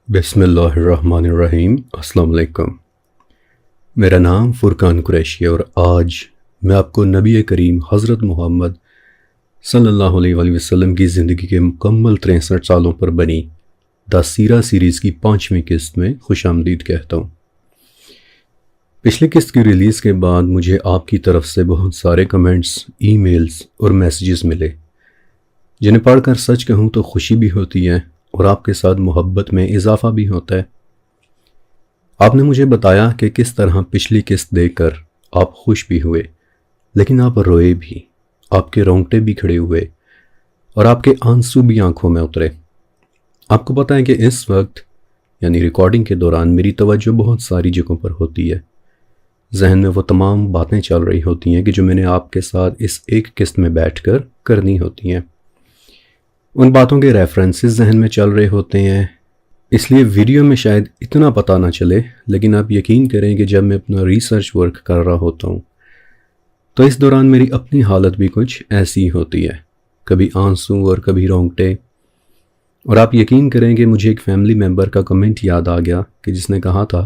بسم اللہ الرحمن الرحیم۔ السلام علیکم۔ میرا نام فرقان قریشی ہے اور آج میں آپ کو نبی کریم حضرت محمد صلی اللہ علیہ وآلہ وسلم کی زندگی کے مکمل 63 سالوں پر بنی دا سیرہ سیریز کی 5ویں قسط میں خوش آمدید کہتا ہوں۔ پچھلی قسط کی ریلیز کے بعد مجھے آپ کی طرف سے بہت سارے کمنٹس، ای میلز اور میسیجز ملے، جنہیں پڑھ کر سچ کہوں تو خوشی بھی ہوتی ہے اور آپ کے ساتھ محبت میں اضافہ بھی ہوتا ہے۔ آپ نے مجھے بتایا کہ کس طرح پچھلی قسط دیکھ کر آپ خوش بھی ہوئے، لیکن آپ روئے بھی، آپ کے رونگٹے بھی کھڑے ہوئے اور آپ کے آنسو بھی آنکھوں میں اترے۔ آپ کو پتہ ہے کہ اس وقت یعنی ریکارڈنگ کے دوران میری توجہ بہت ساری جگہوں پر ہوتی ہے۔ ذہن میں وہ تمام باتیں چل رہی ہوتی ہیں کہ جو میں نے آپ کے ساتھ اس ایک قسط میں بیٹھ کر کرنی ہوتی ہیں۔ ان باتوں کے ریفرنسز ذہن میں چل رہے ہوتے ہیں، اس لیے ویڈیو میں شاید اتنا پتہ نہ چلے، لیکن آپ یقین کریں کہ جب میں اپنا ریسرچ ورک کر رہا ہوتا ہوں تو اس دوران میری اپنی حالت بھی کچھ ایسی ہوتی ہے، کبھی آنسو اور کبھی رونگٹے۔ اور آپ یقین کریں کہ مجھے ایک فیملی ممبر کا کمنٹ یاد آ گیا کہ جس نے کہا تھا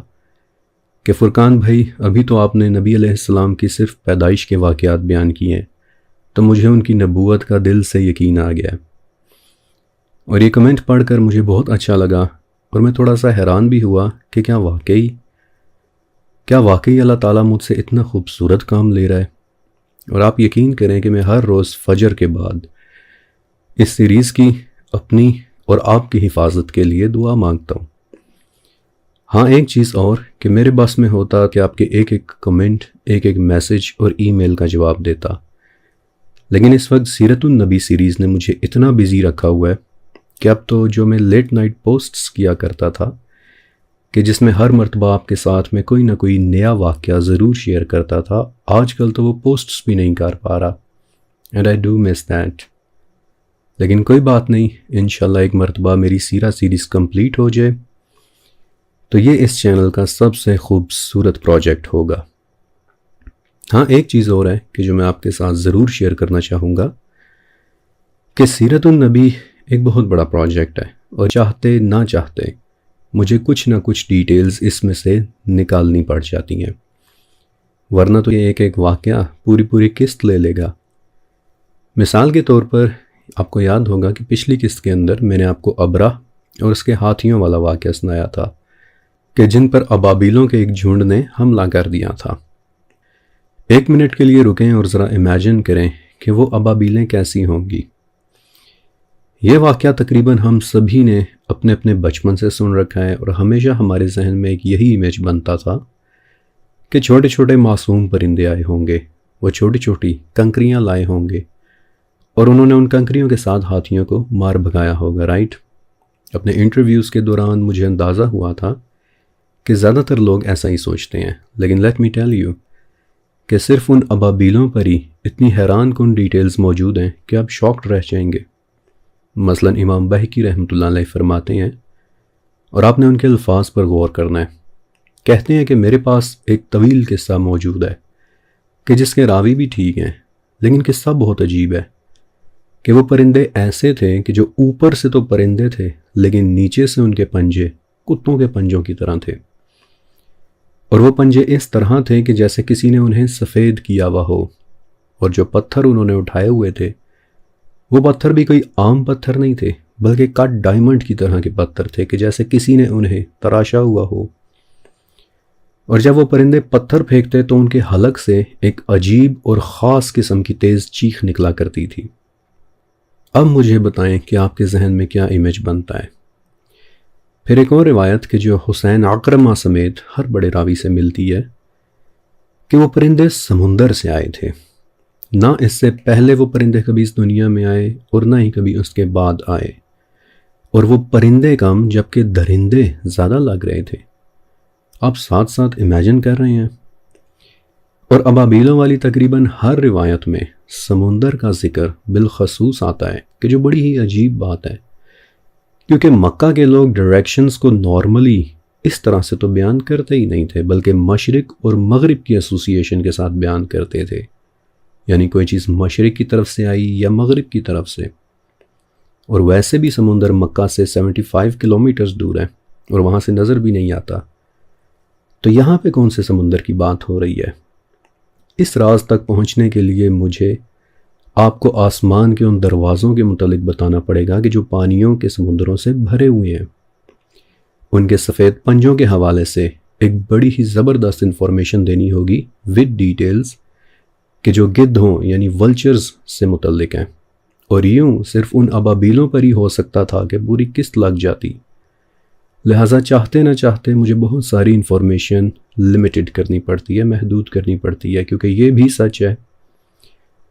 کہ فرقان بھائی، ابھی تو آپ نے نبی علیہ السلام کی صرف پیدائش کے واقعات بیان کیے ہیں، تو مجھے ان کی نبوت کا دل سے یقین آ گیا۔ اور یہ کمنٹ پڑھ کر مجھے بہت اچھا لگا اور میں تھوڑا سا حیران بھی ہوا کہ کیا واقعی اللہ تعالیٰ مجھ سے اتنا خوبصورت کام لے رہا ہے۔ اور آپ یقین کریں کہ میں ہر روز فجر کے بعد اس سیریز کی اپنی اور آپ کی حفاظت کے لیے دعا مانگتا ہوں۔ ہاں، ایک چیز اور کہ میرے بس میں ہوتا کہ آپ کے ایک ایک کمنٹ، ایک ایک میسج اور ای میل کا جواب دیتا، لیکن اس وقت سیرت النبی سیریز نے مجھے اتنا بزی رکھا ہوا ہے کہ اب تو جو میں لیٹ نائٹ پوسٹس کیا کرتا تھا کہ جس میں ہر مرتبہ آپ کے ساتھ میں کوئی نہ کوئی نیا واقعہ ضرور شیئر کرتا تھا، آج کل تو وہ پوسٹس بھی نہیں کر پا رہا، and I do miss that. لیکن کوئی بات نہیں، انشاءاللہ ایک مرتبہ میری سیرہ سیریز کمپلیٹ ہو جائے تو یہ اس چینل کا سب سے خوبصورت پروجیکٹ ہوگا۔ ہاں، ایک چیز اور ہے کہ جو میں آپ کے ساتھ ضرور شیئر کرنا چاہوں گا کہ سیرت النبی ایک بہت بڑا پروجیکٹ ہے اور چاہتے نہ چاہتے مجھے کچھ نہ کچھ ڈیٹیلز اس میں سے نکالنی پڑ جاتی ہیں، ورنہ تو یہ ایک ایک واقعہ پوری قسط لے لے گا۔ مثال کے طور پر آپ کو یاد ہوگا کہ پچھلی قسط کے اندر میں نے آپ کو ابرہ اور اس کے ہاتھیوں والا واقعہ سنایا تھا کہ جن پر ابابیلوں کے ایک جھنڈ نے حملہ کر دیا تھا۔ 1 منٹ کے لیے رکیں اور ذرا امیجن کریں کہ وہ ابابیلیں کیسی ہوں گی۔ یہ واقعہ تقریباً ہم سبھی نے اپنے اپنے بچپن سے سن رکھا ہے اور ہمیشہ ہمارے ذہن میں ایک یہی امیج بنتا تھا کہ چھوٹے چھوٹے معصوم پرندے آئے ہوں گے، وہ چھوٹی چھوٹی کنکریاں لائے ہوں گے اور انہوں نے ان کنکریوں کے ساتھ ہاتھیوں کو مار بھگایا ہوگا، رائٹ؟ اپنے انٹرویوز کے دوران مجھے اندازہ ہوا تھا کہ زیادہ تر لوگ ایسا ہی سوچتے ہیں، لیکن لیٹ می ٹیل یو کہ صرف ان ابابیلوں پر ہی اتنی حیران کن ڈیٹیلز موجود ہیں کہ آپ شاکڈ رہ جائیں گے۔ مثلا امام بہقی رحمۃ اللہ علیہ فرماتے ہیں، اور آپ نے ان کے الفاظ پر غور کرنا ہے، کہتے ہیں کہ میرے پاس ایک طویل قصہ موجود ہے کہ جس کے راوی بھی ٹھیک ہیں، لیکن قصہ بہت عجیب ہے کہ وہ پرندے ایسے تھے کہ جو اوپر سے تو پرندے تھے لیکن نیچے سے ان کے پنجے کتوں کے پنجوں کی طرح تھے، اور وہ پنجے اس طرح تھے کہ جیسے کسی نے انہیں سفید کیا ہوا ہو، اور جو پتھر انہوں نے اٹھائے ہوئے تھے وہ پتھر بھی کوئی عام پتھر نہیں تھے، بلکہ کٹ ڈائمنڈ کی طرح کے پتھر تھے کہ جیسے کسی نے انہیں تراشا ہوا ہو۔ اور جب وہ پرندے پتھر پھینکتے تو ان کے حلق سے ایک عجیب اور خاص قسم کی تیز چیخ نکلا کرتی تھی۔ اب مجھے بتائیں کہ آپ کے ذہن میں کیا امیج بنتا ہے؟ پھر ایک اور روایت کہ جو حسین عکرمہ سمیت ہر بڑے راوی سے ملتی ہے کہ وہ پرندے سمندر سے آئے تھے، نہ اس سے پہلے وہ پرندے کبھی اس دنیا میں آئے اور نہ ہی کبھی اس کے بعد آئے، اور وہ پرندے کم جبکہ درندے زیادہ لگ رہے تھے۔ آپ ساتھ ساتھ امیجن کر رہے ہیں؟ اور ابابیلوں والی تقریباً ہر روایت میں سمندر کا ذکر بالخصوص آتا ہے کہ جو بڑی ہی عجیب بات ہے، کیونکہ مکہ کے لوگ ڈائریکشنز کو نارملی اس طرح سے تو بیان کرتے ہی نہیں تھے، بلکہ مشرق اور مغرب کی ایسوسییشن کے ساتھ بیان کرتے تھے، یعنی کوئی چیز مشرق کی طرف سے آئی یا مغرب کی طرف سے۔ اور ویسے بھی سمندر مکہ سے 75 کلومیٹرز دور ہے، اور وہاں سے نظر بھی نہیں آتا، تو یہاں پہ کون سے سمندر کی بات ہو رہی ہے؟ اس راز تک پہنچنے کے لیے مجھے آپ کو آسمان کے ان دروازوں کے متعلق بتانا پڑے گا کہ جو پانیوں کے سمندروں سے بھرے ہوئے ہیں۔ ان کے سفید پنجوں کے حوالے سے ایک بڑی ہی زبردست انفارمیشن دینی ہوگی ود ڈیٹیلز، کہ جو گدھوں یعنی ولچرز سے متعلق ہیں، اور یوں صرف ان ابابیلوں پر ہی ہو سکتا تھا کہ پوری قسط لگ جاتی۔ لہٰذا چاہتے نہ چاہتے مجھے بہت ساری انفارمیشن لمیٹڈ کرنی پڑتی ہے، محدود کرنی پڑتی ہے، کیونکہ یہ بھی سچ ہے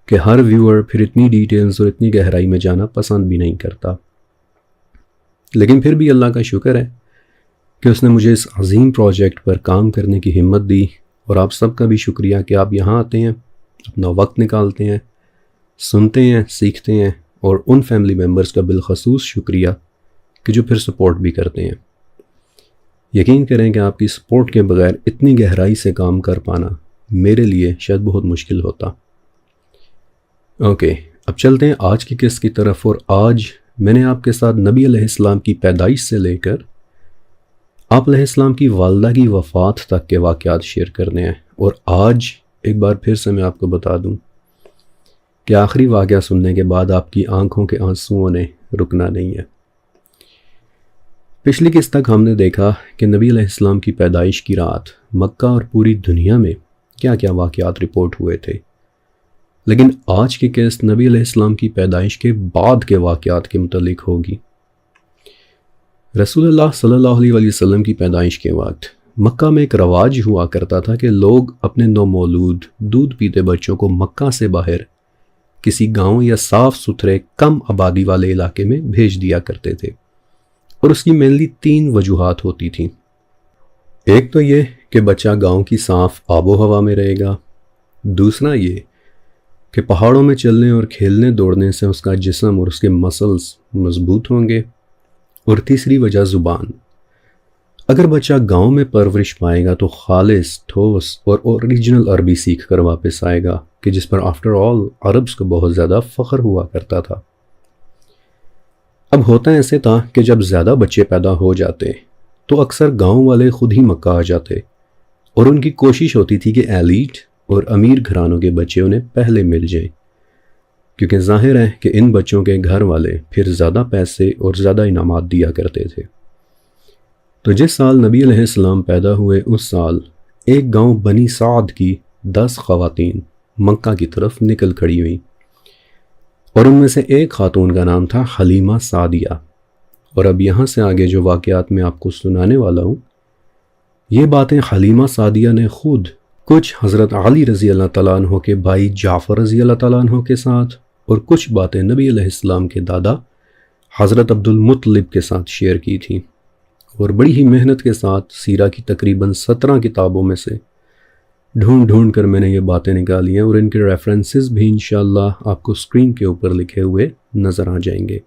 کہ ہر ویور پھر اتنی ڈیٹیلز اور اتنی گہرائی میں جانا پسند بھی نہیں کرتا۔ لیکن پھر بھی اللہ کا شکر ہے کہ اس نے مجھے اس عظیم پروجیکٹ پر کام کرنے کی ہمت دی، اور آپ سب کا بھی شکریہ کہ آپ یہاں آتے ہیں، اپنا وقت نکالتے ہیں، سنتے ہیں، سیکھتے ہیں، اور ان فیملی ممبرز کا بالخصوص شکریہ کہ جو پھر سپورٹ بھی کرتے ہیں۔ یقین کریں کہ آپ کی سپورٹ کے بغیر اتنی گہرائی سے کام کر پانا میرے لیے شاید بہت مشکل ہوتا۔ اوکے، اب چلتے ہیں آج کی قصے کی طرف، اور آج میں نے آپ کے ساتھ نبی علیہ السلام کی پیدائش سے لے کر آپ علیہ السلام کی والدہ کی وفات تک کے واقعات شیئر کرنے ہیں۔ اور آج ایک بار پھر سے میں آپ کو بتا دوں کہ آخری واقعہ سننے کے بعد آپ کی آنکھوں کے آنسوؤں نے رکنا نہیں ہے۔ پچھلی قسط تک ہم نے دیکھا کہ نبی علیہ السلام کی پیدائش کی رات مکہ اور پوری دنیا میں کیا کیا واقعات رپورٹ ہوئے تھے، لیکن آج کی قسط نبی علیہ السلام کی پیدائش کے بعد کے واقعات کے متعلق ہوگی۔ رسول اللہ صلی اللہ علیہ وسلم کی پیدائش کے وقت مکہ میں ایک رواج ہوا کرتا تھا کہ لوگ اپنے نومولود دودھ پیتے بچوں کو مکہ سے باہر کسی گاؤں یا صاف ستھرے کم آبادی والے علاقے میں بھیج دیا کرتے تھے، اور اس کی مینلی 3 وجوہات ہوتی تھیں۔ ایک تو یہ کہ بچہ گاؤں کی صاف آب و ہوا میں رہے گا، دوسرا یہ کہ پہاڑوں میں چلنے اور کھیلنے دوڑنے سے اس کا جسم اور اس کے مسلز مضبوط ہوں گے، اور تیسری وجہ زبان۔ اگر بچہ گاؤں میں پرورش پائے گا تو خالص، ٹھوس اور اوریجنل عربی سیکھ کر واپس آئے گا، کہ جس پر آفٹر آل عربز کو بہت زیادہ فخر ہوا کرتا تھا۔ اب ہوتا ایسے تھا کہ جب زیادہ بچے پیدا ہو جاتے تو اکثر گاؤں والے خود ہی مکہ آ جاتے، اور ان کی کوشش ہوتی تھی کہ ایلیٹ اور امیر گھرانوں کے بچے انہیں پہلے مل جائیں، کیونکہ ظاہر ہے کہ ان بچوں کے گھر والے پھر زیادہ پیسے اور زیادہ انعامات دیا کرتے تھے۔ تو جس سال نبی علیہ السلام پیدا ہوئے اس سال ایک گاؤں بنی سعد کی 10 خواتین مکہ کی طرف نکل کھڑی ہوئیں، اور ان میں سے ایک خاتون کا نام تھا حلیمہ سعدیہ۔ اور اب یہاں سے آگے جو واقعات میں آپ کو سنانے والا ہوں، یہ باتیں حلیمہ سعدیہ نے خود کچھ حضرت علی رضی اللہ تعالیٰ عنہ کے بھائی جعفر رضی اللہ تعالیٰ عنہ کے ساتھ، اور کچھ باتیں نبی علیہ السلام کے دادا حضرت عبد المطلب کے ساتھ شیئر کی تھیں، اور بڑی ہی محنت کے ساتھ سیرہ کی تقریباً 17 کتابوں میں سے ڈھونڈ ڈھونڈ کر میں نے یہ باتیں نکالی ہیں، اور ان کے ریفرنسز بھی انشاءاللہ آپ کو سکرین کے اوپر لکھے ہوئے نظر آ جائیں گے۔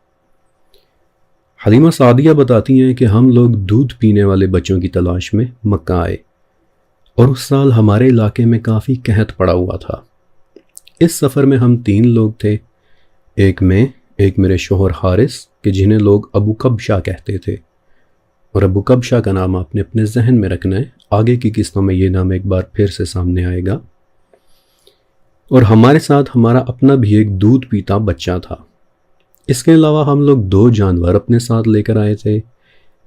حلیمہ سعدیہ بتاتی ہیں کہ ہم لوگ دودھ پینے والے بچوں کی تلاش میں مکہ آئے، اور اس سال ہمارے علاقے میں کافی قحط پڑا ہوا تھا۔ اس سفر میں ہم 3 لوگ تھے، ایک میں، ایک میرے شوہر حارث کہ جنہیں لوگ ابو کبشہ کہتے تھے، اور ابو کبشہ کا نام آپ نے اپنے ذہن میں رکھنا ہے، آگے کی قسطوں میں یہ نام ایک بار پھر سے سامنے آئے گا۔ اور ہمارے ساتھ ہمارا اپنا بھی ایک دودھ پیتا بچہ تھا۔ اس کے علاوہ ہم لوگ 2 جانور اپنے ساتھ لے کر آئے تھے،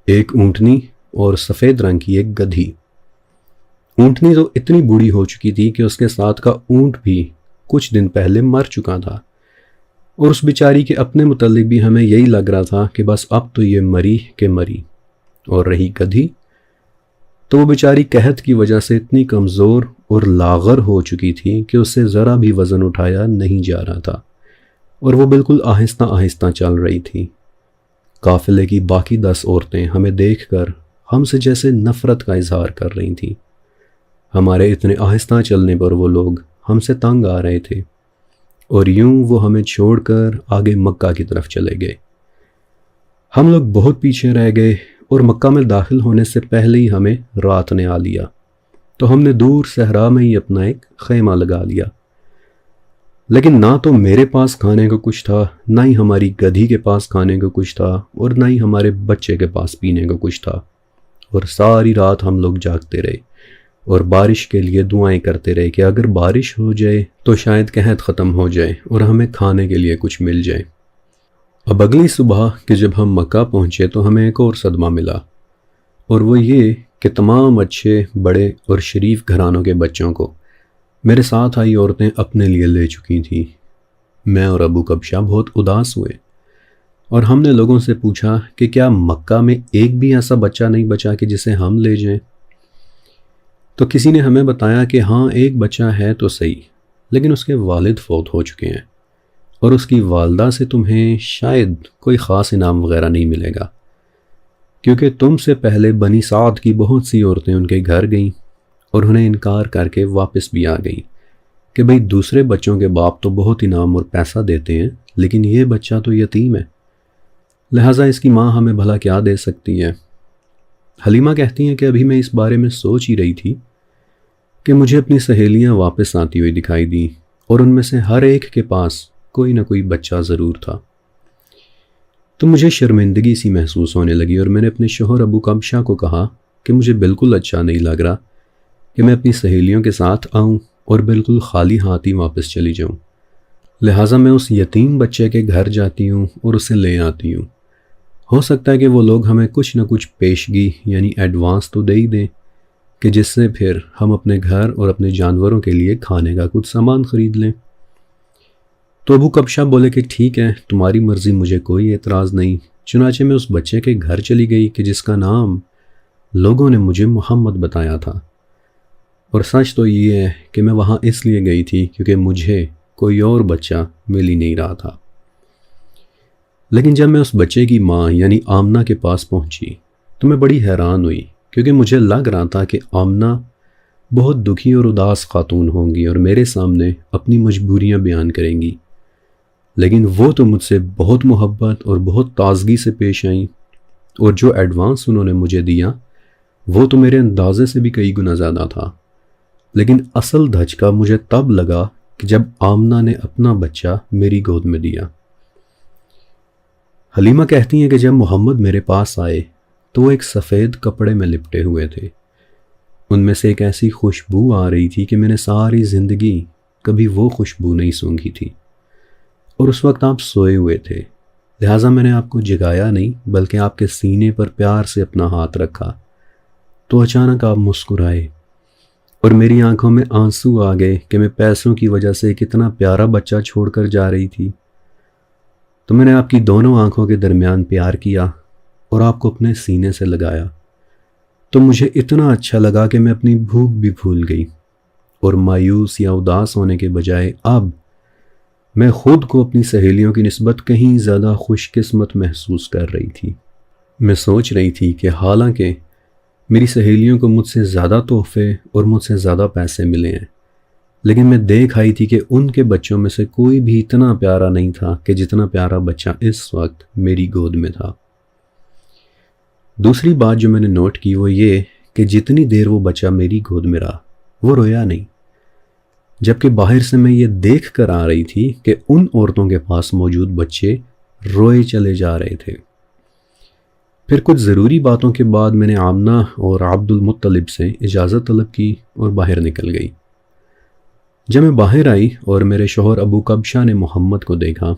ایک اونٹنی اور سفید رنگ کی ایک گدھی۔ اونٹنی تو اتنی بوڑھی ہو چکی تھی کہ اس کے ساتھ کا اونٹ بھی کچھ دن پہلے مر چکا تھا، اور اس بیچاری کے اپنے متعلق بھی ہمیں یہی لگ رہا تھا کہ بس اب تو یہ مری کہ مری۔ اور رہی گدھی، تو وہ بیچاری قحط کی وجہ سے اتنی کمزور اور لاغر ہو چکی تھی کہ اس سے ذرا بھی وزن اٹھایا نہیں جا رہا تھا، اور وہ بالکل آہستہ آہستہ چل رہی تھی۔ قافلے کی باقی 10 عورتیں ہمیں دیکھ کر ہم سے جیسے نفرت کا اظہار کر رہی تھیں۔ ہمارے اتنے آہستہ چلنے پر وہ لوگ ہم سے تنگ آ رہے تھے، اور یوں وہ ہمیں چھوڑ کر آگے مکہ کی طرف چلے گئے۔ ہم لوگ بہت پیچھے رہ گئے، اور مکہ میں داخل ہونے سے پہلے ہی ہمیں رات نے آ لیا، تو ہم نے دور صحرا میں ہی اپنا ایک خیمہ لگا لیا۔ لیکن نہ تو میرے پاس کھانے کو کچھ تھا، نہ ہی ہماری گدھی کے پاس کھانے کو کچھ تھا، اور نہ ہی ہمارے بچے کے پاس پینے کو کچھ تھا۔ اور ساری رات ہم لوگ جاگتے رہے اور بارش کے لیے دعائیں کرتے رہے کہ اگر بارش ہو جائے تو شاید قحط ختم ہو جائے اور ہمیں کھانے کے لیے کچھ مل جائے۔ اب اگلی صبح کہ جب ہم مکہ پہنچے تو ہمیں ایک اور صدمہ ملا، اور وہ یہ کہ تمام اچھے بڑے اور شریف گھرانوں کے بچوں کو میرے ساتھ آئی عورتیں اپنے لیے لے چکی تھیں۔ میں اور ابو کبشہ بہت اداس ہوئے اور ہم نے لوگوں سے پوچھا کہ کیا مکہ میں ایک بھی ایسا بچہ نہیں بچا کہ جسے ہم لے جائیں؟ تو کسی نے ہمیں بتایا کہ ہاں ایک بچہ ہے تو صحیح، لیکن اس کے والد فوت ہو چکے ہیں اور اس کی والدہ سے تمہیں شاید کوئی خاص انعام وغیرہ نہیں ملے گا، کیونکہ تم سے پہلے بنی سعد کی بہت سی عورتیں ان کے گھر گئیں اور انہیں انکار کر کے واپس بھی آ گئیں کہ بھئی دوسرے بچوں کے باپ تو بہت انعام اور پیسہ دیتے ہیں، لیکن یہ بچہ تو یتیم ہے، لہٰذا اس کی ماں ہمیں بھلا کیا دے سکتی ہے۔ حلیمہ کہتی ہیں کہ ابھی میں اس بارے میں سوچ ہی رہی تھی کہ مجھے اپنی سہیلیاں واپس آتی ہوئی دکھائی دیں اور ان میں سے ہر ایک کے پاس کوئی نہ کوئی بچہ ضرور تھا۔ تو مجھے شرمندگی سی محسوس ہونے لگی اور میں نے اپنے شوہر ابو کبشہ کو کہا کہ مجھے بالکل اچھا نہیں لگ رہا کہ میں اپنی سہیلیوں کے ساتھ آؤں اور بالکل خالی ہاتھ ہی واپس چلی جاؤں، لہٰذا میں اس یتیم بچے کے گھر جاتی ہوں اور اسے لے آتی ہوں۔ ہو سکتا ہے کہ وہ لوگ ہمیں کچھ نہ کچھ پیشگی یعنی ایڈوانس تو دے ہی دیں کہ جس سے پھر ہم اپنے گھر اور اپنے جانوروں کے لیے کھانے کا کچھ سامان خرید لیں۔ تو ابو کبشہ بولے کہ ٹھیک ہے، تمہاری مرضی، مجھے کوئی اعتراض نہیں۔ چنانچہ میں اس بچے کے گھر چلی گئی کہ جس کا نام لوگوں نے مجھے محمد بتایا تھا، اور سچ تو یہ ہے کہ میں وہاں اس لیے گئی تھی کیونکہ مجھے کوئی اور بچہ مل ہی نہیں رہا تھا۔ لیکن جب میں اس بچے کی ماں یعنی آمنہ کے پاس پہنچی تو میں بڑی حیران ہوئی، کیونکہ مجھے لگ رہا تھا کہ آمنہ بہت دکھی اور اداس خاتون ہوں گی اور میرے سامنے اپنی مجبوریاں بیان کریں گی، لیکن وہ تو مجھ سے بہت محبت اور بہت تازگی سے پیش آئیں، اور جو ایڈوانس انہوں نے مجھے دیا وہ تو میرے اندازے سے بھی کئی گنا زیادہ تھا۔ لیکن اصل دھچکا مجھے تب لگا کہ جب آمنہ نے اپنا بچہ میری گود میں دیا۔ حلیمہ کہتی ہیں کہ جب محمد میرے پاس آئے تو وہ ایک سفید کپڑے میں لپٹے ہوئے تھے، ان میں سے ایک ایسی خوشبو آ رہی تھی کہ میں نے ساری زندگی کبھی وہ خوشبو نہیں سونگھی تھی، اور اس وقت آپ سوئے ہوئے تھے، لہٰذا میں نے آپ کو جگایا نہیں بلکہ آپ کے سینے پر پیار سے اپنا ہاتھ رکھا تو اچانک آپ مسکرائے اور میری آنکھوں میں آنسو آ گئے کہ میں پیسوں کی وجہ سے کتنا پیارا بچہ چھوڑ کر جا رہی تھی۔ تو میں نے آپ کی دونوں آنکھوں کے درمیان پیار کیا اور آپ کو اپنے سینے سے لگایا، تو مجھے اتنا اچھا لگا کہ میں اپنی بھوک بھی بھول گئی، اور مایوس یا اداس ہونے کے بجائے اب میں خود کو اپنی سہیلیوں کی نسبت کہیں زیادہ خوش قسمت محسوس کر رہی تھی۔ میں سوچ رہی تھی کہ حالانکہ میری سہیلیوں کو مجھ سے زیادہ تحفے اور مجھ سے زیادہ پیسے ملے ہیں، لیکن میں دیکھ آئی تھی کہ ان کے بچوں میں سے کوئی بھی اتنا پیارا نہیں تھا کہ جتنا پیارا بچہ اس وقت میری گود میں تھا۔ دوسری بات جو میں نے نوٹ کی وہ یہ کہ جتنی دیر وہ بچہ میری گود میں رہا وہ رویا نہیں، جبکہ باہر سے میں یہ دیکھ کر آ رہی تھی کہ ان عورتوں کے پاس موجود بچے روئے چلے جا رہے تھے۔ پھر کچھ ضروری باتوں کے بعد میں نے آمنہ اور عبد المطلب سے اجازت طلب کی اور باہر نکل گئی۔ جب میں باہر آئی اور میرے شوہر ابو کبشہ نے محمد کو دیکھا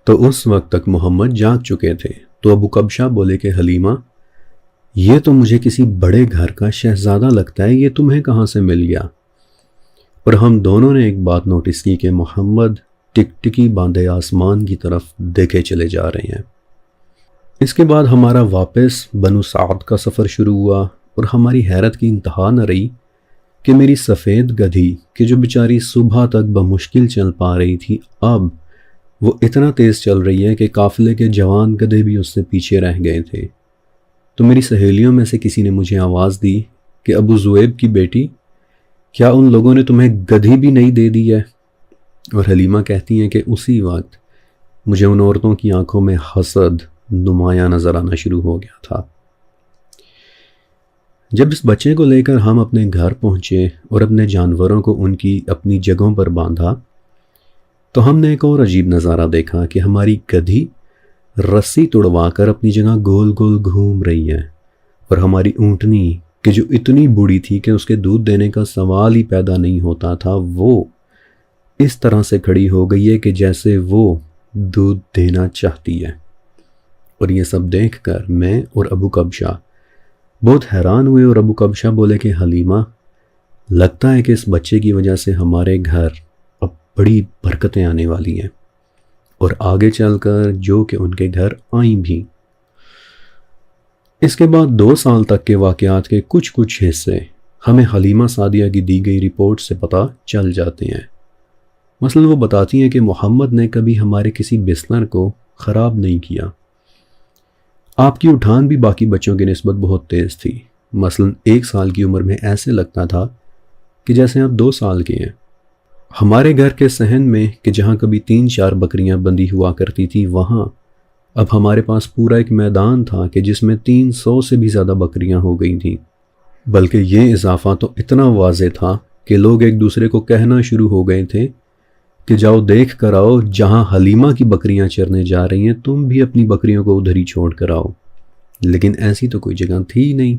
تو اس وقت تک محمد جاگ چکے تھے، تو ابو کبشہ بولے کہ حلیمہ، یہ تو مجھے کسی بڑے گھر کا شہزادہ لگتا ہے، یہ تمہیں کہاں سے مل گیا؟ اور ہم دونوں نے ایک بات نوٹس کی کہ محمد ٹکٹکی باندھے آسمان کی طرف دیکھے چلے جا رہے ہیں۔ اس کے بعد ہمارا واپس بنو سعد کا سفر شروع ہوا، اور ہماری حیرت کی انتہا نہ رہی کہ میری سفید گدھی کہ جو بیچاری صبح تک بمشکل چل پا رہی تھی، اب وہ اتنا تیز چل رہی ہے کہ قافلے کے جوان گدھے بھی اس سے پیچھے رہ گئے تھے۔ تو میری سہیلیوں میں سے کسی نے مجھے آواز دی کہ ابو زویب کی بیٹی، کیا ان لوگوں نے تمہیں گدھی بھی نہیں دے دی ہے؟ اور حلیمہ کہتی ہیں کہ اسی وقت مجھے ان عورتوں کی آنکھوں میں حسد نمایاں نظر آنا شروع ہو گیا تھا۔ جب اس بچے کو لے کر ہم اپنے گھر پہنچے اور اپنے جانوروں کو ان کی اپنی جگہوں پر باندھا تو ہم نے ایک اور عجیب نظارہ دیکھا کہ ہماری گدھی رسی توڑوا کر اپنی جگہ گول گول گھوم رہی ہے اور ہماری اونٹنی کہ جو اتنی بوڑھی تھی کہ اس کے دودھ دینے کا سوال ہی پیدا نہیں ہوتا تھا، وہ اس طرح سے کھڑی ہو گئی ہے کہ جیسے وہ دودھ دینا چاہتی ہے۔ اور یہ سب دیکھ کر میں اور ابو کبشہ بہت حیران ہوئے، اور ابو کبشہ بولے کہ حلیمہ، لگتا ہے کہ اس بچے کی وجہ سے ہمارے گھر اب بڑی برکتیں آنے والی ہیں، اور آگے چل کر جو کہ ان کے گھر آئیں بھی۔ اس کے بعد 2 سال تک کے واقعات کے کچھ حصے ہمیں حلیمہ سعدیہ کی دی گئی رپورٹ سے پتہ چل جاتے ہیں۔ مثلا وہ بتاتی ہیں کہ محمد نے کبھی ہمارے کسی بستر کو خراب نہیں کیا۔ آپ کی اٹھان بھی باقی بچوں کی نسبت بہت تیز تھی۔ مثلا 1 سال کی عمر میں ایسے لگتا تھا کہ جیسے آپ 2 سال کے ہیں۔ ہمارے گھر کے صحن میں کہ جہاں کبھی 3-4 بکریاں بندھی ہوا کرتی تھی، وہاں اب ہمارے پاس پورا ایک میدان تھا کہ جس میں 300 سے بھی زیادہ بکریاں ہو گئی تھیں۔ بلکہ یہ اضافہ تو اتنا واضح تھا کہ لوگ ایک دوسرے کو کہنا شروع ہو گئے تھے کہ جاؤ دیکھ کر آؤ، جہاں حلیمہ کی بکریاں چرنے جا رہی ہیں تم بھی اپنی بکریوں کو ادھر ہی چھوڑ کر آؤ۔ لیکن ایسی تو کوئی جگہ تھی نہیں،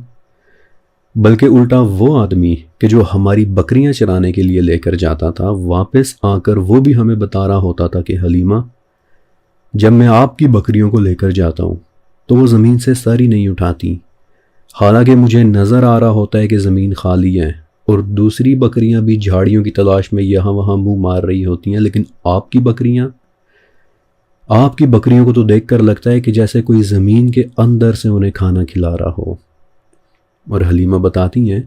بلکہ الٹا وہ آدمی کہ جو ہماری بکریاں چرانے کے لیے لے کر جاتا تھا، واپس آ کر وہ بھی ہمیں بتا رہا ہوتا تھا کہ حلیمہ، جب میں آپ کی بکریوں کو لے کر جاتا ہوں تو وہ زمین سے سر ہی نہیں اٹھاتی، حالانکہ مجھے نظر آ رہا ہوتا ہے کہ زمین خالی ہے، اور دوسری بکریاں بھی جھاڑیوں کی تلاش میں یہاں وہاں منہ مار رہی ہوتی ہیں، لیکن آپ کی بکریوں کو تو دیکھ کر لگتا ہے کہ جیسے کوئی زمین کے اندر سے انہیں کھانا کھلا رہا ہو۔ اور حلیمہ بتاتی ہیں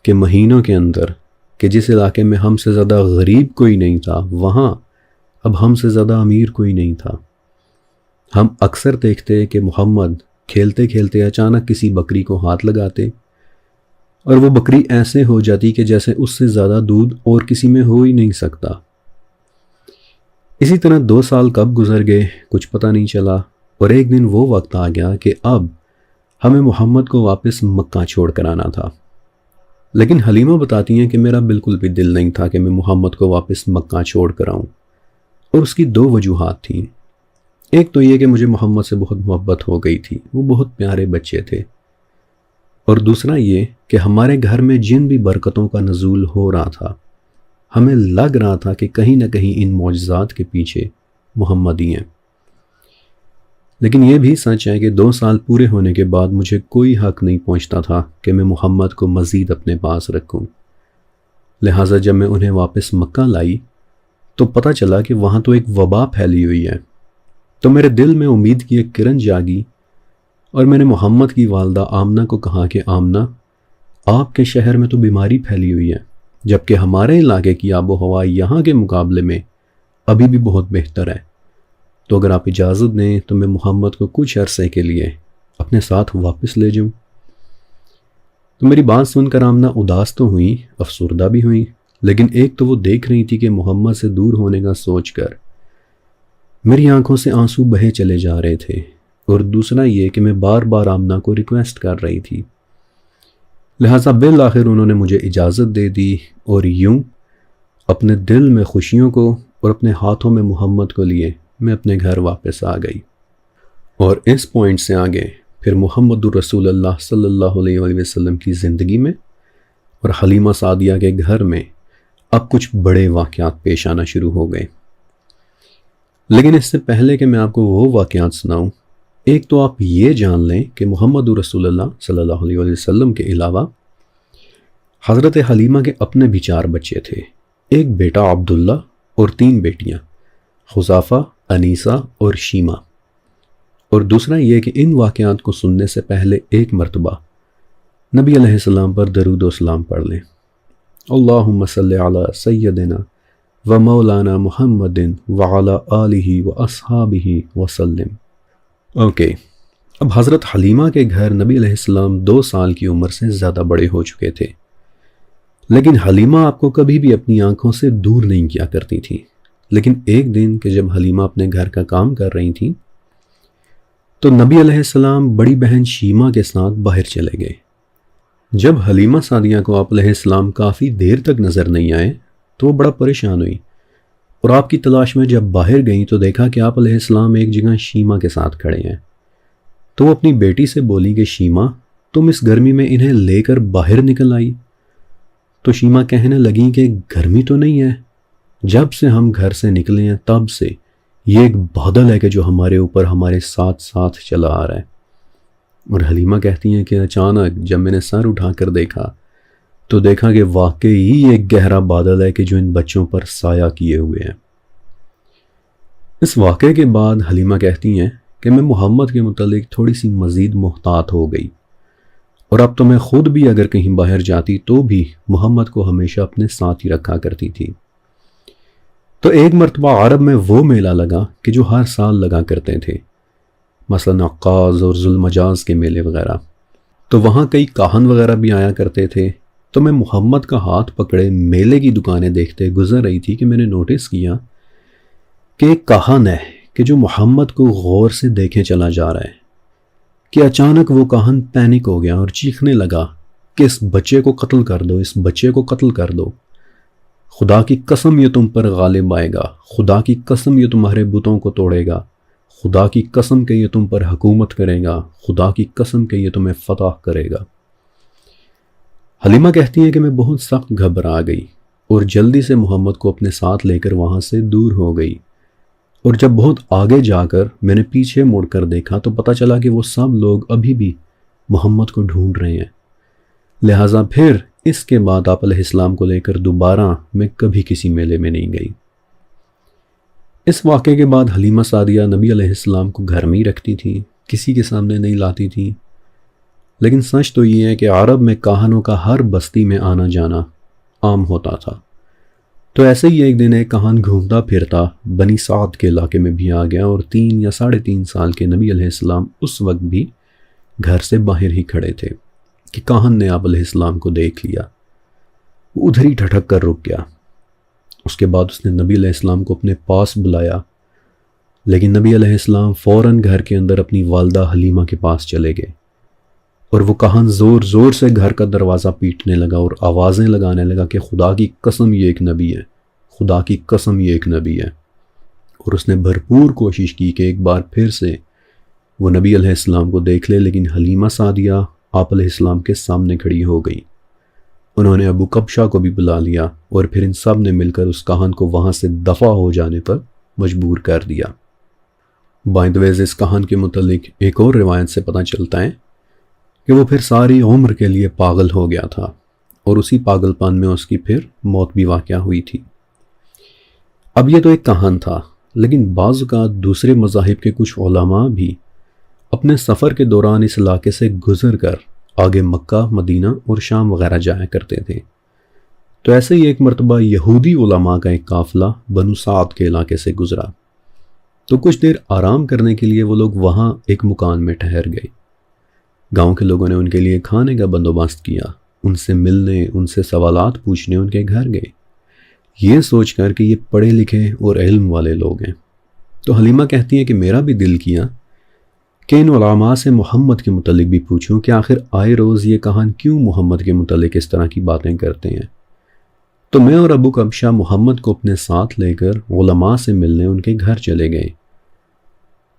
کہ مہینوں کے اندر کہ جس علاقے میں ہم سے زیادہ غریب کوئی نہیں تھا، وہاں اب ہم سے زیادہ امیر کوئی نہیں تھا۔ ہم اکثر دیکھتے کہ محمد کھیلتے کھیلتے اچانک کسی بکری کو ہاتھ لگاتے، اور وہ بکری ایسے ہو جاتی کہ جیسے اس سے زیادہ دودھ اور کسی میں ہو ہی نہیں سکتا۔ اسی طرح 2 سال کب گزر گئے کچھ پتہ نہیں چلا، اور ایک دن وہ وقت آ گیا کہ اب ہمیں محمد کو واپس مکہ چھوڑ کر آنا تھا۔ لیکن حلیمہ بتاتی ہیں کہ میرا بالکل بھی دل نہیں تھا کہ میں محمد کو واپس مکہ چھوڑ کر آؤں، اور اس کی 2 وجوہات تھیں۔ ایک تو یہ کہ مجھے محمد سے بہت محبت ہو گئی تھی، وہ بہت پیارے بچے تھے، اور دوسرا یہ کہ ہمارے گھر میں جن بھی برکتوں کا نزول ہو رہا تھا، ہمیں لگ رہا تھا کہ کہیں نہ کہیں ان معجزات کے پیچھے محمد ہی ہیں۔ لیکن یہ بھی سچ ہے کہ 2 سال پورے ہونے کے بعد مجھے کوئی حق نہیں پہنچتا تھا کہ میں محمد کو مزید اپنے پاس رکھوں۔ لہٰذا جب میں انہیں واپس مکہ لائی تو پتہ چلا کہ وہاں تو ایک وبا پھیلی ہوئی ہے، تو میرے دل میں امید کی ایک کرن جاگی، اور میں نے محمد کی والدہ آمنہ کو کہا کہ آمنہ، آپ کے شہر میں تو بیماری پھیلی ہوئی ہے، جبکہ ہمارے علاقے کی آب و ہوا یہاں کے مقابلے میں ابھی بھی بہت بہتر ہے، تو اگر آپ اجازت دیں تو میں محمد کو کچھ عرصے کے لیے اپنے ساتھ واپس لے جاؤں۔ تو میری بات سن کر آمنہ اداس تو ہوئی، افسردہ بھی ہوئی، لیکن ایک تو وہ دیکھ رہی تھی کہ محمد سے دور ہونے کا سوچ کر میری آنکھوں سے آنسو بہے چلے جا رہے تھے، اور دوسرا یہ کہ میں بار بار آمنہ کو ریکویسٹ کر رہی تھی۔ لہٰذا بالآخر انہوں نے مجھے اجازت دے دی، اور یوں اپنے دل میں خوشیوں کو اور اپنے ہاتھوں میں محمد کو لیے میں اپنے گھر واپس آ گئی۔ اور اس پوائنٹ سے آگے پھر محمد الرسول اللہ صلی اللہ علیہ وآلہ وسلم کی زندگی میں اور حلیمہ سعدیہ کے گھر میں اب کچھ بڑے واقعات پیش آنا شروع ہو گئے۔ لیکن اس سے پہلے کہ میں آپ کو وہ واقعات سناؤں، ایک تو آپ یہ جان لیں کہ محمد رسول اللہ صلی اللہ علیہ وسلم کے علاوہ حضرت حلیمہ کے اپنے بھی 4 بچے تھے، ایک بیٹا عبداللہ اور 3 بیٹیاں، خزافہ، انیسہ اور شیمہ۔ اور دوسرا یہ کہ ان واقعات کو سننے سے پہلے ایک مرتبہ نبی علیہ السلام پر درود و سلام پڑھ لیں۔ اللہم صلی علی سیدنا و مولانا محمد وعلی آلہ و اصحابہ وسلم۔ اوکے، اب حضرت حلیمہ کے گھر نبی علیہ السلام 2 سال کی عمر سے زیادہ بڑے ہو چکے تھے، لیکن حلیمہ آپ کو کبھی بھی اپنی آنکھوں سے دور نہیں کیا کرتی تھی۔ لیکن ایک دن کہ جب حلیمہ اپنے گھر کا کام کر رہی تھیں تو نبی علیہ السلام بڑی بہن شیمہ کے ساتھ باہر چلے گئے۔ جب حلیمہ سعدیہ کو آپ علیہ السلام کافی دیر تک نظر نہیں آئے تو وہ بڑا پریشان ہوئی، اور آپ کی تلاش میں جب باہر گئیں تو دیکھا کہ آپ علیہ السلام ایک جگہ شیمہ کے ساتھ کھڑے ہیں۔ تو وہ اپنی بیٹی سے بولی کہ شیمہ، تم اس گرمی میں انہیں لے کر باہر نکل آئی؟ تو شیما کہنے لگیں کہ گرمی تو نہیں ہے، جب سے ہم گھر سے نکلے ہیں تب سے یہ ایک بادل ہے کہ جو ہمارے اوپر ہمارے ساتھ ساتھ چلا آ رہا ہے۔ اور حلیمہ کہتی ہیں کہ اچانک جب میں نے سر اٹھا کر دیکھا تو دیکھا کہ واقعی ایک گہرا بادل ہے کہ جو ان بچوں پر سایہ کیے ہوئے ہیں۔ اس واقعے کے بعد حلیمہ کہتی ہیں کہ میں محمد کے متعلق تھوڑی سی مزید محتاط ہو گئی، اور اب تو میں خود بھی اگر کہیں باہر جاتی تو بھی محمد کو ہمیشہ اپنے ساتھ ہی رکھا کرتی تھی۔ تو ایک مرتبہ عرب میں وہ میلہ لگا کہ جو ہر سال لگا کرتے تھے، مثلا عکاظ اور ذوالمجاز کے میلے وغیرہ۔ تو وہاں کئی کاہن وغیرہ بھی آیا کرتے تھے۔ تو میں محمد کا ہاتھ پکڑے میلے کی دکانیں دیکھتے گزر رہی تھی کہ میں نے نوٹس کیا کہ ایک کاہن ہے کہ جو محمد کو غور سے دیکھے چلا جا رہا ہے کہ اچانک وہ کاہن پینک ہو گیا اور چیخنے لگا کہ اس بچے کو قتل کر دو، اس بچے کو قتل کر دو، خدا کی قسم یہ تم پر غالب آئے گا، خدا کی قسم یہ تمہارے بتوں کو توڑے گا، خدا کی قسم کہ یہ تم پر حکومت کرے گا، خدا کی قسم کہ یہ تمہیں فتح کرے گا۔ حلیمہ کہتی ہیں کہ میں بہت سخت گھبرا گئی اور جلدی سے محمد کو اپنے ساتھ لے کر وہاں سے دور ہو گئی، اور جب بہت آگے جا کر میں نے پیچھے مڑ کر دیکھا تو پتہ چلا کہ وہ سب لوگ ابھی بھی محمد کو ڈھونڈ رہے ہیں۔ لہٰذا پھر اس کے بعد آپ علیہ السلام کو لے کر دوبارہ میں کبھی کسی میلے میں نہیں گئی۔ اس واقعے کے بعد حلیمہ سعدیہ نبی علیہ السلام کو گھر میں ہی رکھتی تھی، کسی کے سامنے نہیں لاتی تھی۔ لیکن سچ تو یہ ہے کہ عرب میں کاہنوں کا ہر بستی میں آنا جانا عام ہوتا تھا۔ تو ایسے ہی ایک دن ایک کاہن گھومتا پھرتا بنی سعد کے علاقے میں بھی آ گیا، اور 3 یا 3.5 سال کے نبی علیہ السلام اس وقت بھی گھر سے باہر ہی کھڑے تھے کہ کاہن نے آپ علیہ السلام کو دیکھ لیا۔ وہ ادھر ہی ٹھٹک کر رک گیا۔ اس کے بعد اس نے نبی علیہ السلام کو اپنے پاس بلایا، لیکن نبی علیہ السلام فوراً گھر کے اندر اپنی والدہ حلیمہ کے پاس چلے گئے، اور وہ کاہن زور زور سے گھر کا دروازہ پیٹنے لگا اور آوازیں لگانے لگا کہ خدا کی قسم یہ ایک نبی ہے، خدا کی قسم یہ ایک نبی ہے۔ اور اس نے بھرپور کوشش کی کہ ایک بار پھر سے وہ نبی علیہ السلام کو دیکھ لے، لیکن حلیمہ سعدیہ آپ علیہ السلام کے سامنے کھڑی ہو گئی۔ انہوں نے ابو کبشہ کو بھی بلا لیا، اور پھر ان سب نے مل کر اس کاہن کو وہاں سے دفع ہو جانے پر مجبور کر دیا۔ بائی دا وے اس کاہن کے متعلق ایک اور روایت سے پتہ چلتا ہے کہ وہ پھر ساری عمر کے لیے پاگل ہو گیا تھا، اور اسی پاگل پن میں اس کی پھر موت بھی واقع ہوئی تھی۔ اب یہ تو ایک کہان تھا، لیکن بعض اوقات دوسرے مذاہب کے کچھ علماء بھی اپنے سفر کے دوران اس علاقے سے گزر کر آگے مکہ، مدینہ اور شام وغیرہ جایا کرتے تھے۔ تو ایسے ہی ایک مرتبہ یہودی علماء کا ایک قافلہ بنو سعد کے علاقے سے گزرا، تو کچھ دیر آرام کرنے کے لیے وہ لوگ وہاں ایک مکان میں ٹھہر گئے۔ گاؤں کے لوگوں نے ان کے لیے کھانے کا بندوبست کیا، ان سے ملنے، ان سے سوالات پوچھنے ان کے گھر گئے، یہ سوچ کر کہ یہ پڑھے لکھے اور علم والے لوگ ہیں۔ تو حلیمہ کہتی ہیں کہ میرا بھی دل کیا کہ ان علماء سے محمد کے متعلق بھی پوچھوں کہ آخر آئے روز یہ کہان کیوں محمد کے متعلق اس طرح کی باتیں کرتے ہیں۔ تو میں اور ابو کبشہ محمد کو اپنے ساتھ لے کر علماء سے ملنے ان کے گھر چلے گئے۔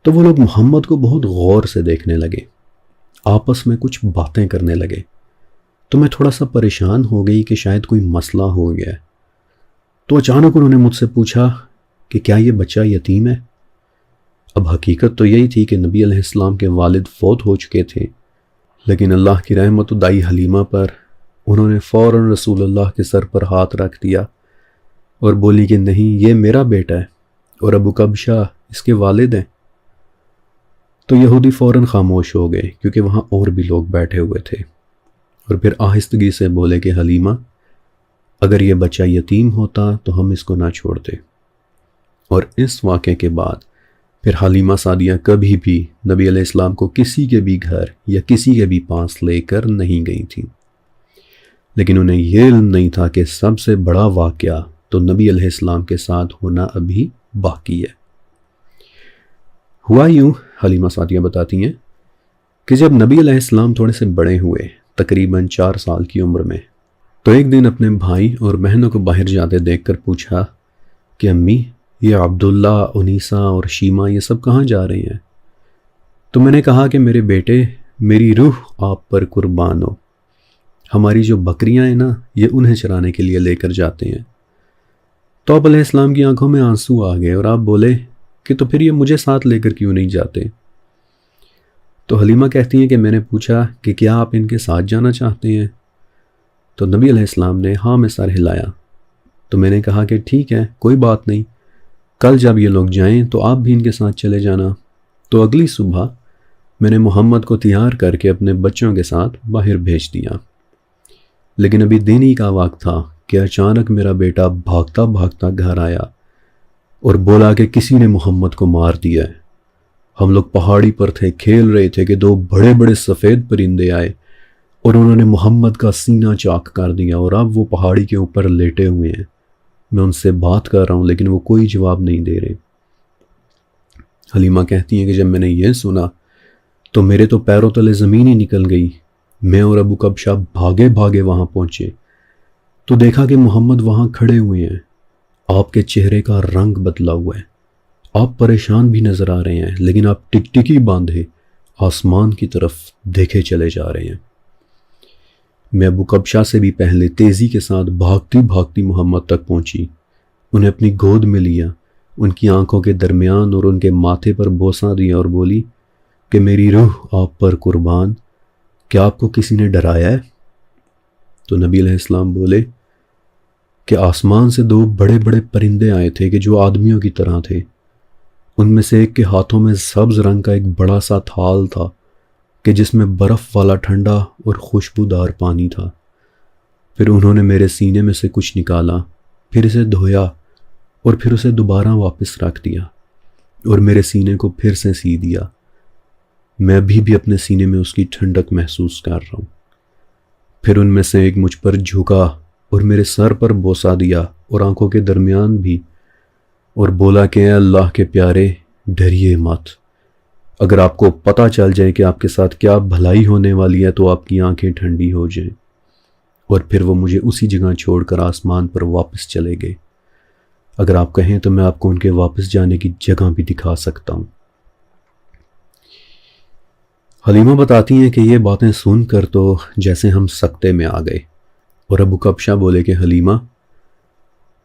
تو وہ لوگ محمد کو بہت غور سے دیکھنے لگے، آپس میں کچھ باتیں کرنے لگے۔ تو میں تھوڑا سا پریشان ہو گئی کہ شاید کوئی مسئلہ ہو گیا ہے۔ تو اچانک انہوں نے مجھ سے پوچھا کہ کیا یہ بچہ یتیم ہے؟ اب حقیقت تو یہی تھی کہ نبی علیہ السلام کے والد فوت ہو چکے تھے، لیکن اللہ کی رحمت و دائی حلیمہ پر انہوں نے فوراً رسول اللہ کے سر پر ہاتھ رکھ دیا اور بولی کہ نہیں، یہ میرا بیٹا ہے اور ابو کبشہ اس کے والد ہیں۔ تو یہودی فوراً خاموش ہو گئے کیونکہ وہاں اور بھی لوگ بیٹھے ہوئے تھے، اور پھر آہستگی سے بولے کہ حلیمہ، اگر یہ بچہ یتیم ہوتا تو ہم اس کو نہ چھوڑتے۔ اور اس واقعے کے بعد پھر حلیمہ سعدیہ کبھی بھی نبی علیہ السلام کو کسی کے بھی گھر یا کسی کے بھی پاس لے کر نہیں گئی تھیں، لیکن انہیں یہ علم نہیں تھا کہ سب سے بڑا واقعہ تو نبی علیہ السلام کے ساتھ ہونا ابھی باقی ہے۔ ہوا یوں، حلیمہ سعدیہ بتاتی ہیں کہ جب نبی علیہ السلام تھوڑے سے بڑے ہوئے، تقریباً 4 سال کی عمر میں، تو ایک دن اپنے بھائی اور بہنوں کو باہر جاتے دیکھ کر پوچھا کہ امی، یہ عبداللہ، انیسہ اور شیما یہ سب کہاں جا رہے ہیں؟ تو میں نے کہا کہ میرے بیٹے، میری روح آپ پر قربان ہو، ہماری جو بکریاں ہیں نا یہ انہیں چرانے کے لیے لے کر جاتے ہیں۔ تو آپ علیہ السلام کی آنکھوں میں آنسو آ گئے اور آپ بولے کہ تو پھر یہ مجھے ساتھ لے کر کیوں نہیں جاتے؟ تو حلیمہ کہتی ہیں کہ میں نے پوچھا کہ کیا آپ ان کے ساتھ جانا چاہتے ہیں؟ تو نبی علیہ السلام نے ہاں میں سر ہلایا۔ تو میں نے کہا کہ ٹھیک ہے، کوئی بات نہیں، کل جب یہ لوگ جائیں تو آپ بھی ان کے ساتھ چلے جانا۔ تو اگلی صبح میں نے محمد کو تیار کر کے اپنے بچوں کے ساتھ باہر بھیج دیا، لیکن ابھی دن ہی کا وقت تھا کہ اچانک میرا بیٹا بھاگتا بھاگتا گھر آیا اور بولا کہ کسی نے محمد کو مار دیا ہے۔ ہم لوگ پہاڑی پر تھے، کھیل رہے تھے کہ دو بڑے بڑے سفید پرندے آئے اور انہوں نے محمد کا سینہ چاک کر دیا اور اب وہ پہاڑی کے اوپر لیٹے ہوئے ہیں۔ میں ان سے بات کر رہا ہوں لیکن وہ کوئی جواب نہیں دے رہے۔ حلیمہ کہتی ہیں کہ جب میں نے یہ سنا تو میرے تو پیروں تلے زمین ہی نکل گئی۔ میں اور ابو کبشہ بھاگے بھاگے وہاں پہنچے تو دیکھا کہ محمد وہاں کھڑے ہوئے ہیں۔ آپ کے چہرے کا رنگ بدلا ہوا ہے، آپ پریشان بھی نظر آ رہے ہیں، لیکن آپ ٹکٹکی باندھے آسمان کی طرف دیکھے چلے جا رہے ہیں۔ میں ابو کبشہ سے بھی پہلے تیزی کے ساتھ بھاگتی بھاگتی محمد تک پہنچی، انہیں اپنی گود میں لیا، ان کی آنکھوں کے درمیان اور ان کے ماتھے پر بوسہ دیا اور بولی کہ میری روح آپ پر قربان، کیا آپ کو کسی نے ڈرایا ہے؟ تو نبی علیہ السلام بولے کہ آسمان سے دو بڑے بڑے پرندے آئے تھے کہ جو آدمیوں کی طرح تھے، ان میں سے ایک کے ہاتھوں میں سبز رنگ کا ایک بڑا سا تھال تھا کہ جس میں برف والا ٹھنڈا اور خوشبودار پانی تھا۔ پھر انہوں نے میرے سینے میں سے کچھ نکالا، پھر اسے دھویا اور پھر اسے دوبارہ واپس رکھ دیا اور میرے سینے کو پھر سے سی دیا۔ میں ابھی بھی اپنے سینے میں اس کی ٹھنڈک محسوس کر رہا ہوں۔ پھر ان میں سے ایک مجھ پر جھکا اور میرے سر پر بوسہ دیا اور آنکھوں کے درمیان بھی، اور بولا کہ اے اللہ کے پیارے، ڈریے مت، اگر آپ کو پتہ چل جائے کہ آپ کے ساتھ کیا بھلائی ہونے والی ہے تو آپ کی آنکھیں ٹھنڈی ہو جائیں۔ اور پھر وہ مجھے اسی جگہ چھوڑ کر آسمان پر واپس چلے گئے۔ اگر آپ کہیں تو میں آپ کو ان کے واپس جانے کی جگہ بھی دکھا سکتا ہوں۔ حلیمہ بتاتی ہیں کہ یہ باتیں سن کر تو جیسے ہم سکتے میں آ گئے، اور ابو کبشہ بولے کہ حلیمہ،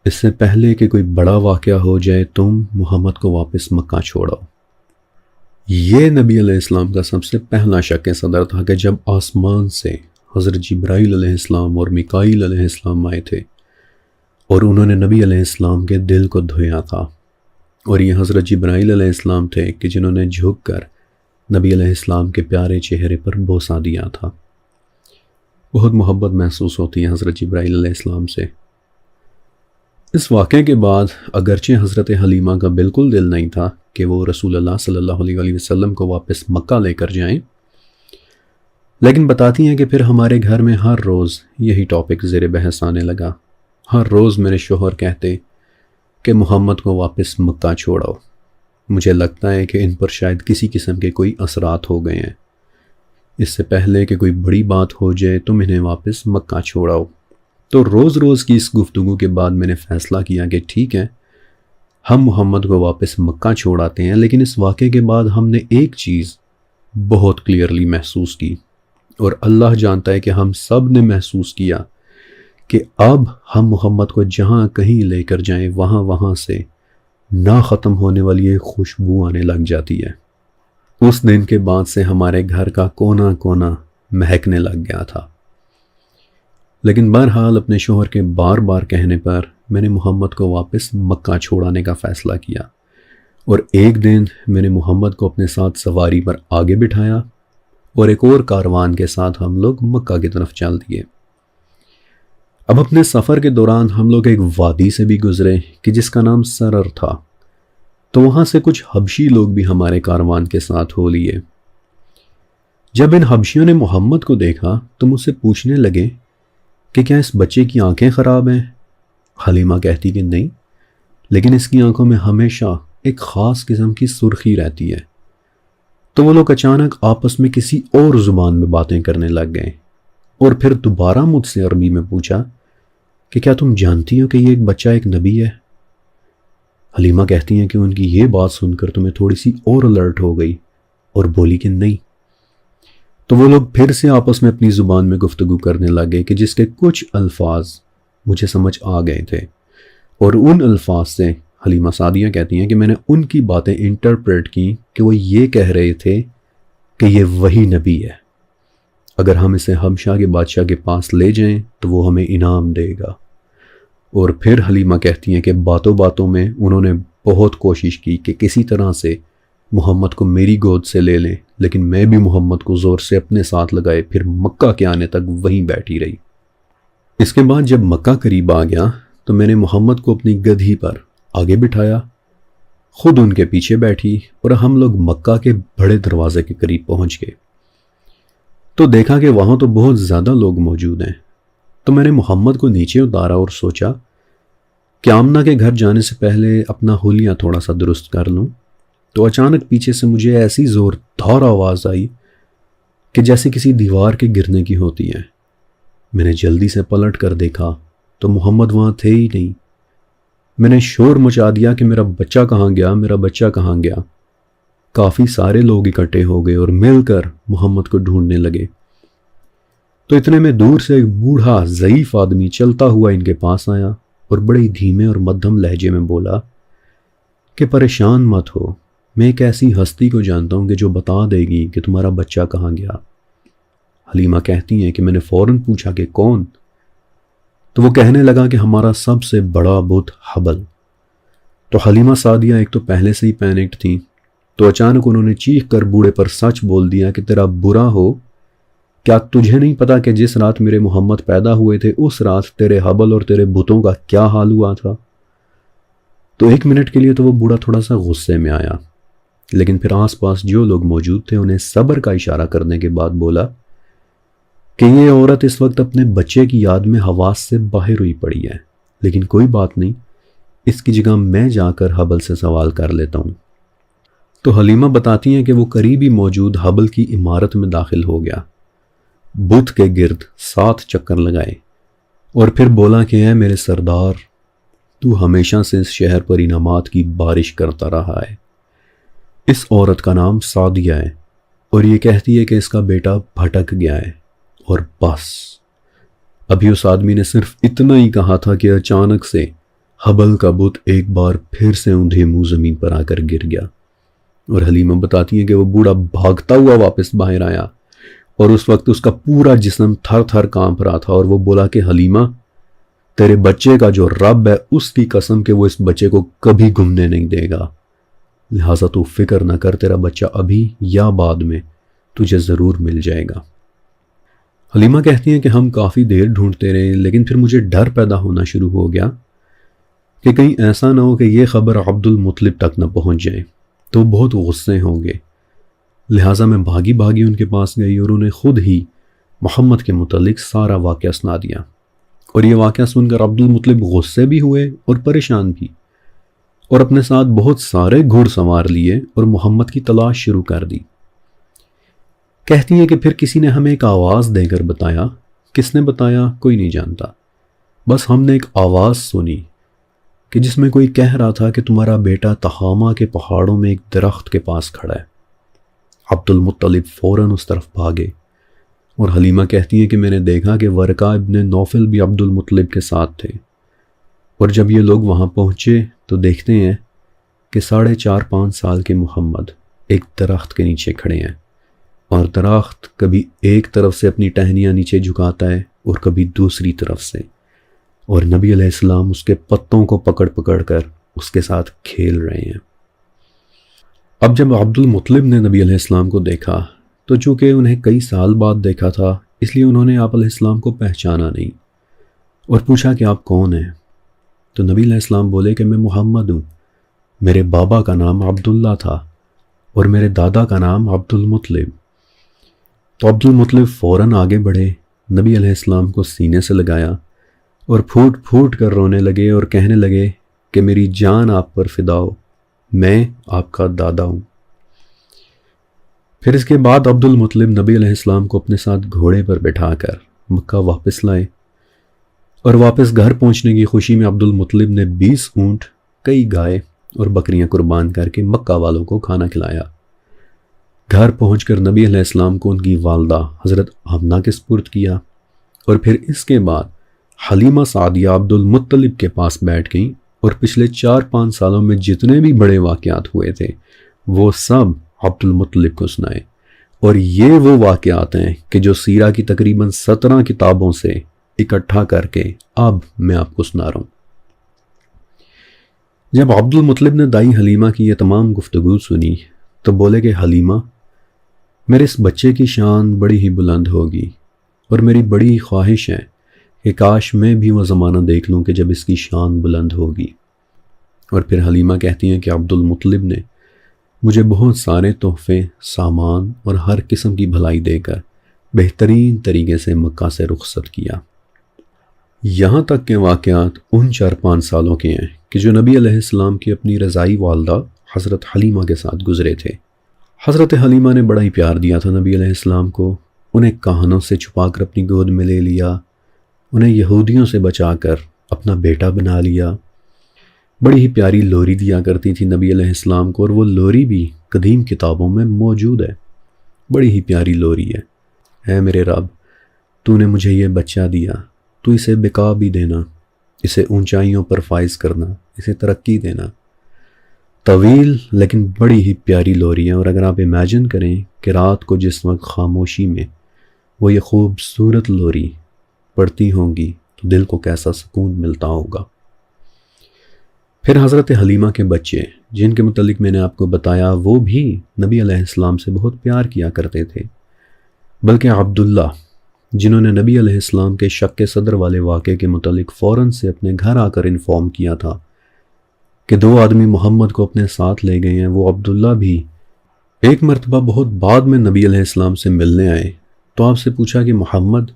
اس سے پہلے کہ کوئی بڑا واقعہ ہو جائے تم محمد کو واپس مکہ چھوڑو۔ یہ نبی علیہ السلام کا سب سے پہلا شک صدر تھا کہ جب آسمان سے حضرت جبرائیل علیہ السلام اور میکائیل علیہ السلام آئے تھے اور انہوں نے نبی علیہ السلام کے دل کو دھویا تھا، اور یہ حضرت جبرائیل علیہ السلام تھے کہ جنہوں نے جھک کر نبی علیہ السلام کے پیارے چہرے پر بوسہ دیا تھا۔ بہت محبت محسوس ہوتی ہے حضرت جبرائیل علیہ السلام سے۔ اس واقعے کے بعد اگرچہ حضرت حلیمہ کا بالکل دل نہیں تھا کہ وہ رسول اللہ صلی اللہ علیہ وسلم کو واپس مکہ لے کر جائیں، لیکن بتاتی ہیں کہ پھر ہمارے گھر میں ہر روز یہی ٹاپک زیر بحث آنے لگا۔ ہر روز میرے شوہر کہتے کہ محمد کو واپس مکہ چھوڑو۔ مجھے لگتا ہے کہ ان پر شاید کسی قسم کے کوئی اثرات ہو گئے ہیں۔ اس سے پہلے کہ کوئی بڑی بات ہو جائے تم انہیں واپس مکہ چھوڑاؤ۔ تو روز روز کی اس گفتگو کے بعد میں نے فیصلہ کیا کہ ٹھیک ہے، ہم محمد کو واپس مکہ چھوڑاتے ہیں، لیکن اس واقعے کے بعد ہم نے ایک چیز بہت کلیئرلی محسوس کی، اور اللہ جانتا ہے کہ ہم سب نے محسوس کیا کہ اب ہم محمد کو جہاں کہیں لے کر جائیں وہاں سے نہ ختم ہونے والی ایک خوشبو آنے لگ جاتی ہے۔ اس دن کے بعد سے ہمارے گھر کا کونا کونا مہکنے لگ گیا تھا۔ لیکن بہرحال اپنے شوہر کے بار بار کہنے پر میں نے محمد کو واپس مکہ چھوڑانے کا فیصلہ کیا، اور ایک دن میں نے محمد کو اپنے ساتھ سواری پر آگے بٹھایا اور ایک اور کاروان کے ساتھ ہم لوگ مکہ کی طرف چل دیے۔ اب اپنے سفر کے دوران ہم لوگ ایک وادی سے بھی گزرے کہ جس کا نام سرر تھا، تو وہاں سے کچھ حبشی لوگ بھی ہمارے کاروان کے ساتھ ہو لیے۔ جب ان حبشیوں نے محمد کو دیکھا تو مجھ سے پوچھنے لگے کہ کیا اس بچے کی آنکھیں خراب ہیں؟ حلیمہ کہتی کہ نہیں، لیکن اس کی آنکھوں میں ہمیشہ ایک خاص قسم کی سرخی رہتی ہے۔ تو وہ لوگ اچانک آپس میں کسی اور زبان میں باتیں کرنے لگ گئے، اور پھر دوبارہ مجھ سے عربی میں پوچھا کہ کیا تم جانتی ہو کہ یہ ایک بچہ ایک نبی ہے؟ حلیمہ کہتی ہیں کہ ان کی یہ بات سن کر تو میں تھوڑی سی اور الرٹ ہو گئی اور بولی کہ نہیں۔ تو وہ لوگ پھر سے آپس میں اپنی زبان میں گفتگو کرنے لگے کہ جس کے کچھ الفاظ مجھے سمجھ آ گئے تھے، اور ان الفاظ سے حلیمہ سعدیہ کہتی ہیں کہ میں نے ان کی باتیں انٹرپریٹ کی کہ وہ یہ کہہ رہے تھے کہ یہ وہی نبی ہے، اگر ہم اسے حبشہ کے بادشاہ کے پاس لے جائیں تو وہ ہمیں انعام دے گا۔ اور پھر حلیمہ کہتی ہیں کہ باتوں باتوں میں انہوں نے بہت کوشش کی کہ کسی طرح سے محمد کو میری گود سے لے لیں، لیکن میں بھی محمد کو زور سے اپنے ساتھ لگائے پھر مکہ کے آنے تک وہیں بیٹھی رہی۔ اس کے بعد جب مکہ قریب آ گیا تو میں نے محمد کو اپنی گدھی پر آگے بٹھایا، خود ان کے پیچھے بیٹھی، اور ہم لوگ مکہ کے بڑے دروازے کے قریب پہنچ گئے تو دیکھا کہ وہاں تو بہت زیادہ لوگ موجود ہیں۔ تو میں نے محمد کو نیچے اتارا اور سوچا کہ آمنہ کے گھر جانے سے پہلے اپنا حلیہ تھوڑا سا درست کر لوں، تو اچانک پیچھے سے مجھے ایسی زوردار آواز آئی کہ جیسے کسی دیوار کے گرنے کی ہوتی ہے۔ میں نے جلدی سے پلٹ کر دیکھا تو محمد وہاں تھے ہی نہیں۔ میں نے شور مچا دیا کہ میرا بچہ کہاں گیا، میرا بچہ کہاں گیا۔ کافی سارے لوگ اکٹھے ہو گئے اور مل کر محمد کو ڈھونڈنے لگے۔ تو اتنے میں دور سے ایک بوڑھا ضعیف آدمی چلتا ہوا ان کے پاس آیا اور بڑے دھیمے اور مدھم لہجے میں بولا کہ پریشان مت ہو، میں ایک ایسی ہستی کو جانتا ہوں کہ جو بتا دے گی کہ تمہارا بچہ کہاں گیا۔ حلیمہ کہتی ہیں کہ میں نے فوراً پوچھا کہ کون؟ تو وہ کہنے لگا کہ ہمارا سب سے بڑا بت حبل۔ تو حلیمہ سعدیہ ایک تو پہلے سے ہی پینکڈ تھیں، تو اچانک انہوں نے چیخ کر بوڑھے پر سچ بول دیا کہ تیرا برا ہو، کیا تجھے نہیں پتا کہ جس رات میرے محمد پیدا ہوئے تھے اس رات تیرے حبل اور تیرے بتوں کا کیا حال ہوا تھا؟ تو ایک منٹ کے لیے تو وہ بوڑھا تھوڑا سا غصے میں آیا، لیکن پھر آس پاس جو لوگ موجود تھے انہیں صبر کا اشارہ کرنے کے بعد بولا کہ یہ عورت اس وقت اپنے بچے کی یاد میں حواس سے باہر ہوئی پڑی ہے، لیکن کوئی بات نہیں، اس کی جگہ میں جا کر حبل سے سوال کر لیتا ہوں۔ تو حلیمہ بتاتی ہیں کہ وہ قریبی موجود حبل کی عمارت میں داخل ہو گیا، بت کے گرد 7 چکر لگائے اور پھر بولا کہ اے میرے سردار، تو ہمیشہ سے اس شہر پر انعامات کی بارش کرتا رہا ہے۔ اس عورت کا نام سعدیہ ہے اور یہ کہتی ہے کہ اس کا بیٹا بھٹک گیا ہے، اور بس ابھی اس آدمی نے صرف اتنا ہی کہا تھا کہ اچانک سے حبل کا بت ایک بار پھر سے اوندھے منہ زمین پر آ کر گر گیا۔ اور حلیمہ بتاتی ہے کہ وہ بوڑھا بھاگتا ہوا واپس باہر آیا اور اس وقت اس کا پورا جسم تھر تھر کانپ رہا تھا، اور وہ بولا کہ حلیمہ، تیرے بچے کا جو رب ہے اس کی قسم کہ وہ اس بچے کو کبھی گمنے نہیں دے گا، لہٰذا تو فکر نہ کر، تیرا بچہ ابھی یا بعد میں تجھے ضرور مل جائے گا۔ حلیمہ کہتی ہیں کہ ہم کافی دیر ڈھونڈتے رہے، لیکن پھر مجھے ڈر پیدا ہونا شروع ہو گیا کہ کہیں ایسا نہ ہو کہ یہ خبر عبد المطلب تک نہ پہنچ جائے تو بہت غصے ہوں گے۔ لہٰذا میں بھاگی بھاگی ان کے پاس گئی اور انہیں خود ہی محمد کے متعلق سارا واقعہ سنا دیا، اور یہ واقعہ سن کر عبد المطلب غصے بھی ہوئے اور پریشان بھی، اور اپنے ساتھ بہت سارے گھڑ سوار لیے اور محمد کی تلاش شروع کر دی۔ کہتی ہیں کہ پھر کسی نے ہمیں ایک آواز دے کر بتایا، کس نے بتایا کوئی نہیں جانتا، بس ہم نے ایک آواز سنی کہ جس میں کوئی کہہ رہا تھا کہ تمہارا بیٹا تہامہ کے پہاڑوں میں ایک درخت کے پاس کھڑا ہے۔ عبد المطلب فوراً اس طرف بھاگے، اور حلیمہ کہتی ہیں کہ میں نے دیکھا کہ ورقہ ابن نوفل بھی عبد المطلب کے ساتھ تھے، اور جب یہ لوگ وہاں پہنچے تو دیکھتے ہیں کہ 4.5 سال کے محمد ایک درخت کے نیچے کھڑے ہیں، اور درخت کبھی ایک طرف سے اپنی ٹہنیاں نیچے جھکاتا ہے اور کبھی دوسری طرف سے، اور نبی علیہ السلام اس کے پتوں کو پکڑ پکڑ کر اس کے ساتھ کھیل رہے ہیں۔ اب جب عبد المطلب نے نبی علیہ السلام کو دیکھا تو چونکہ انہیں کئی سال بعد دیکھا تھا اس لیے انہوں نے آپ علیہ السلام کو پہچانا نہیں اور پوچھا کہ آپ کون ہیں؟ تو نبی علیہ السلام بولے کہ میں محمد ہوں، میرے بابا کا نام عبداللہ تھا اور میرے دادا کا نام عبد المطلب۔ تو عبد المطلب فوراً آگے بڑھے، نبی علیہ السلام کو سینے سے لگایا اور پھوٹ پھوٹ کر رونے لگے اور کہنے لگے کہ میری جان آپ پر فدا ہو، میں آپ کا دادا ہوں۔ پھر اس کے بعد عبد المطلب نبی علیہ السلام کو اپنے ساتھ گھوڑے پر بٹھا کر مکہ واپس لائے، اور واپس گھر پہنچنے کی خوشی میں عبد المطلب نے 20 اونٹ، کئی گائے اور بکریاں قربان کر کے مکہ والوں کو کھانا کھلایا۔ گھر پہنچ کر نبی علیہ السلام کو ان کی والدہ حضرت آمنہ کے سپرد کیا، اور پھر اس کے بعد حلیمہ سعدیہ عبد المطلب کے پاس بیٹھ گئیں اور پچھلے 4-5 سالوں میں جتنے بھی بڑے واقعات ہوئے تھے وہ سب عبد المطلب کو سنائے۔ اور یہ وہ واقعات ہیں کہ جو سیرہ کی تقریباً 17 کتابوں سے اکٹھا کر کے اب میں آپ کو سنا رہا ہوں۔ جب عبد المطلب نے دائی حلیمہ کی یہ تمام گفتگو سنی تو بولے کہ حلیمہ، میرے اس بچے کی شان بڑی ہی بلند ہوگی، اور میری بڑی خواہش ہے کہ کاش میں بھی وہ زمانہ دیکھ لوں کہ جب اس کی شان بلند ہوگی۔ اور پھر حلیمہ کہتی ہیں کہ عبد المطلب نے مجھے بہت سارے تحفے، سامان اور ہر قسم کی بھلائی دے کر بہترین طریقے سے مکہ سے رخصت کیا۔ یہاں تک کہ واقعات ان 4-5 سالوں کے ہیں کہ جو نبی علیہ السلام کی اپنی رضائی والدہ حضرت حلیمہ کے ساتھ گزرے تھے۔ حضرت حلیمہ نے بڑا ہی پیار دیا تھا نبی علیہ السلام کو، انہیں کہانوں سے چھپا کر اپنی گود میں لے لیا، انہیں یہودیوں سے بچا کر اپنا بیٹا بنا لیا۔ بڑی ہی پیاری لوری دیا کرتی تھی نبی علیہ السلام کو، اور وہ لوری بھی قدیم کتابوں میں موجود ہے۔ بڑی ہی پیاری لوری ہے۔ اے میرے رب، تو نے مجھے یہ بچہ دیا، تو اسے بقا بھی دینا، اسے اونچائیوں پر فائز کرنا، اسے ترقی دینا۔ طویل لیکن بڑی ہی پیاری لوری ہے، اور اگر آپ امیجن کریں کہ رات کو جس وقت خاموشی میں وہ یہ خوبصورت لوری پڑھتی ہوں گی تو دل کو کیسا سکون ملتا ہوگا۔ پھر حضرت حلیمہ کے بچے جن کے متعلق میں نے آپ کو بتایا وہ بھی نبی علیہ السلام سے بہت پیار کیا کرتے تھے، بلکہ عبداللہ جنہوں نے نبی علیہ السلام کے شق صدر والے واقعے کے متعلق فوراً سے اپنے گھر آ کر انفارم کیا تھا کہ 2 آدمی محمد کو اپنے ساتھ لے گئے ہیں، وہ عبداللہ بھی ایک مرتبہ بہت بعد میں نبی علیہ السلام سے ملنے آئے تو آپ سے پوچھا کہ محمد،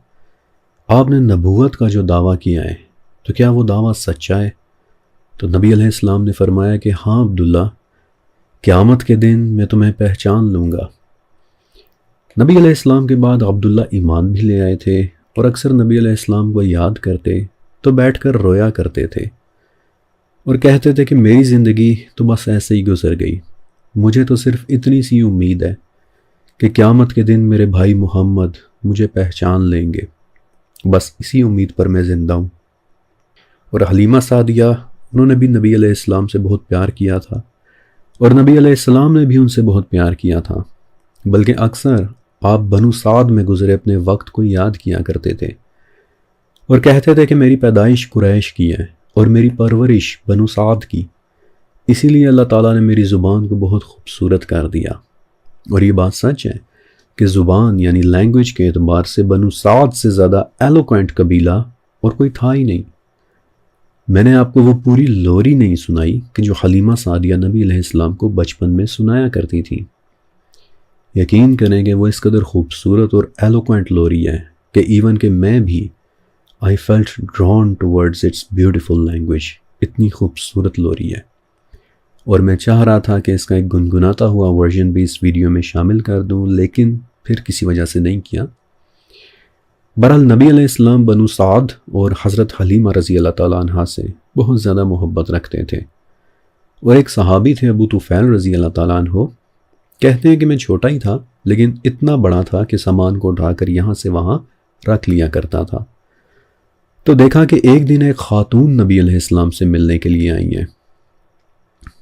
آپ نے نبوت کا جو دعویٰ کیا ہے تو کیا وہ دعویٰ سچا ہے؟ تو نبی علیہ السلام نے فرمایا کہ ہاں عبداللہ، قیامت کے دن میں تمہیں پہچان لوں گا۔ نبی علیہ السلام کے بعد عبداللہ ایمان بھی لے آئے تھے، اور اکثر نبی علیہ السلام کو یاد کرتے تو بیٹھ کر رویا کرتے تھے اور کہتے تھے کہ میری زندگی تو بس ایسے ہی گزر گئی، مجھے تو صرف اتنی سی امید ہے کہ قیامت کے دن میرے بھائی محمد مجھے پہچان لیں گے، بس اسی امید پر میں زندہ ہوں۔ اور حلیمہ سعدیہ، انہوں نے بھی نبی علیہ السلام سے بہت پیار کیا تھا، اور نبی علیہ السلام نے بھی ان سے بہت پیار کیا تھا، بلکہ اکثر آپ بنو سعد میں گزرے اپنے وقت کو یاد کیا کرتے تھے اور کہتے تھے کہ میری پیدائش قریش کی ہے اور میری پرورش بنو سعد کی، اسی لیے اللہ تعالیٰ نے میری زبان کو بہت خوبصورت کر دیا۔ اور یہ بات سچ ہے کہ زبان یعنی لینگویج کے اعتبار سے بنو سعد سے زیادہ ایلوکوینٹ قبیلہ اور کوئی تھا ہی نہیں۔ میں نے آپ کو وہ پوری لوری نہیں سنائی کہ جو حلیمہ سعدیہ نبی علیہ السلام کو بچپن میں سنایا کرتی تھی۔ یقین کریں کہ وہ اس قدر خوبصورت اور ایلوکوینٹ لوری ہے کہ ایون کہ میں بھی I felt drawn towards its beautiful language، اتنی خوبصورت لوری ہے، اور میں چاہ رہا تھا کہ اس کا ایک گنگناتا ہوا ورژن بھی اس ویڈیو میں شامل کر دوں، لیکن پھر کسی وجہ سے نہیں کیا۔ بہرحال نبی علیہ السلام بنو سعد اور حضرت حلیمہ رضی اللہ تعالیٰ عنہ سے بہت زیادہ محبت رکھتے تھے، اور ایک صحابی تھے ابو طفیل رضی اللہ تعالیٰ عنہ، کہتے ہیں کہ میں چھوٹا ہی تھا لیکن اتنا بڑا تھا کہ سامان کو اٹھا کر یہاں سے وہاں رکھ لیا کرتا تھا۔ تو دیکھا کہ ایک دن ایک خاتون نبی علیہ السلام سے ملنے کے لیے آئی ہیں،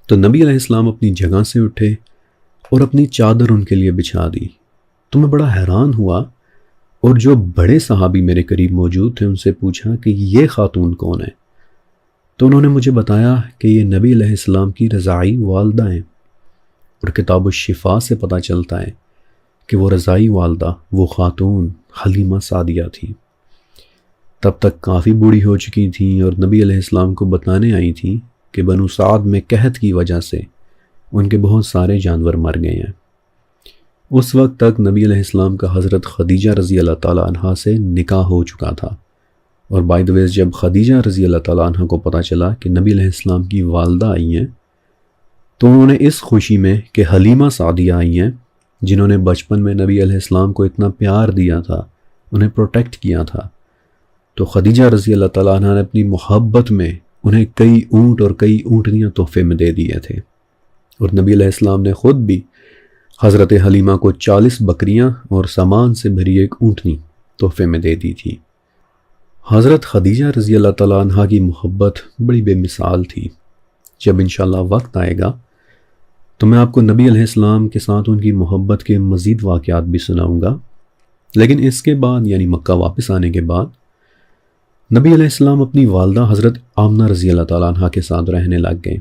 تو نبی علیہ السلام اپنی جگہ سے اٹھے اور اپنی چادر ان کے لیے بچھا دی۔ تو میں بڑا حیران ہوا، اور جو بڑے صحابی میرے قریب موجود تھے ان سے پوچھا کہ یہ خاتون کون ہے؟ تو انہوں نے مجھے بتایا کہ یہ نبی علیہ السلام کی رضائی والدہ ہیں، اور کتاب الشفا سے پتہ چلتا ہے کہ وہ رضائی والدہ وہ خاتون حلیمہ سعدیہ تھی۔ تب تک کافی بوڑھی ہو چکی تھیں اور نبی علیہ السلام کو بتانے آئی تھیں کہ بنو سعد میں قحط کی وجہ سے ان کے بہت سارے جانور مر گئے ہیں۔ اس وقت تک نبی علیہ السلام کا حضرت خدیجہ رضی اللہ تعالیٰ عنہ سے نکاح ہو چکا تھا، اور بائی دا وے جب خدیجہ رضی اللہ تعالیٰ عنہ کو پتہ چلا کہ نبی علیہ السلام کی والدہ آئی ہیں تو انہوں نے اس خوشی میں کہ حلیمہ سعدیہ آئی ہیں جنہوں نے بچپن میں نبی علیہ السلام کو اتنا پیار دیا تھا، انہیں پروٹیکٹ کیا تھا، تو خدیجہ رضی اللہ تعالیٰ عنہ نے اپنی محبت میں انہیں کئی اونٹ اور کئی اونٹنیاں تحفے میں دے دیے تھے، اور نبی علیہ السلام نے خود بھی حضرت حلیمہ کو 40 بکریاں اور سامان سے بھری ایک اونٹنی تحفے میں دے دی تھی۔ حضرت خدیجہ رضی اللہ تعالیٰ عنہ کی محبت بڑی بے مثال تھی۔ جب انشاءاللہ وقت آئے گا تو میں آپ کو نبی علیہ السلام کے ساتھ ان کی محبت کے مزید واقعات بھی سناؤں گا، لیکن اس کے بعد یعنی مکہ واپس آنے کے بعد نبی علیہ السلام اپنی والدہ حضرت آمنہ رضی اللہ تعالیٰ عنہ کے ساتھ رہنے لگ گئے۔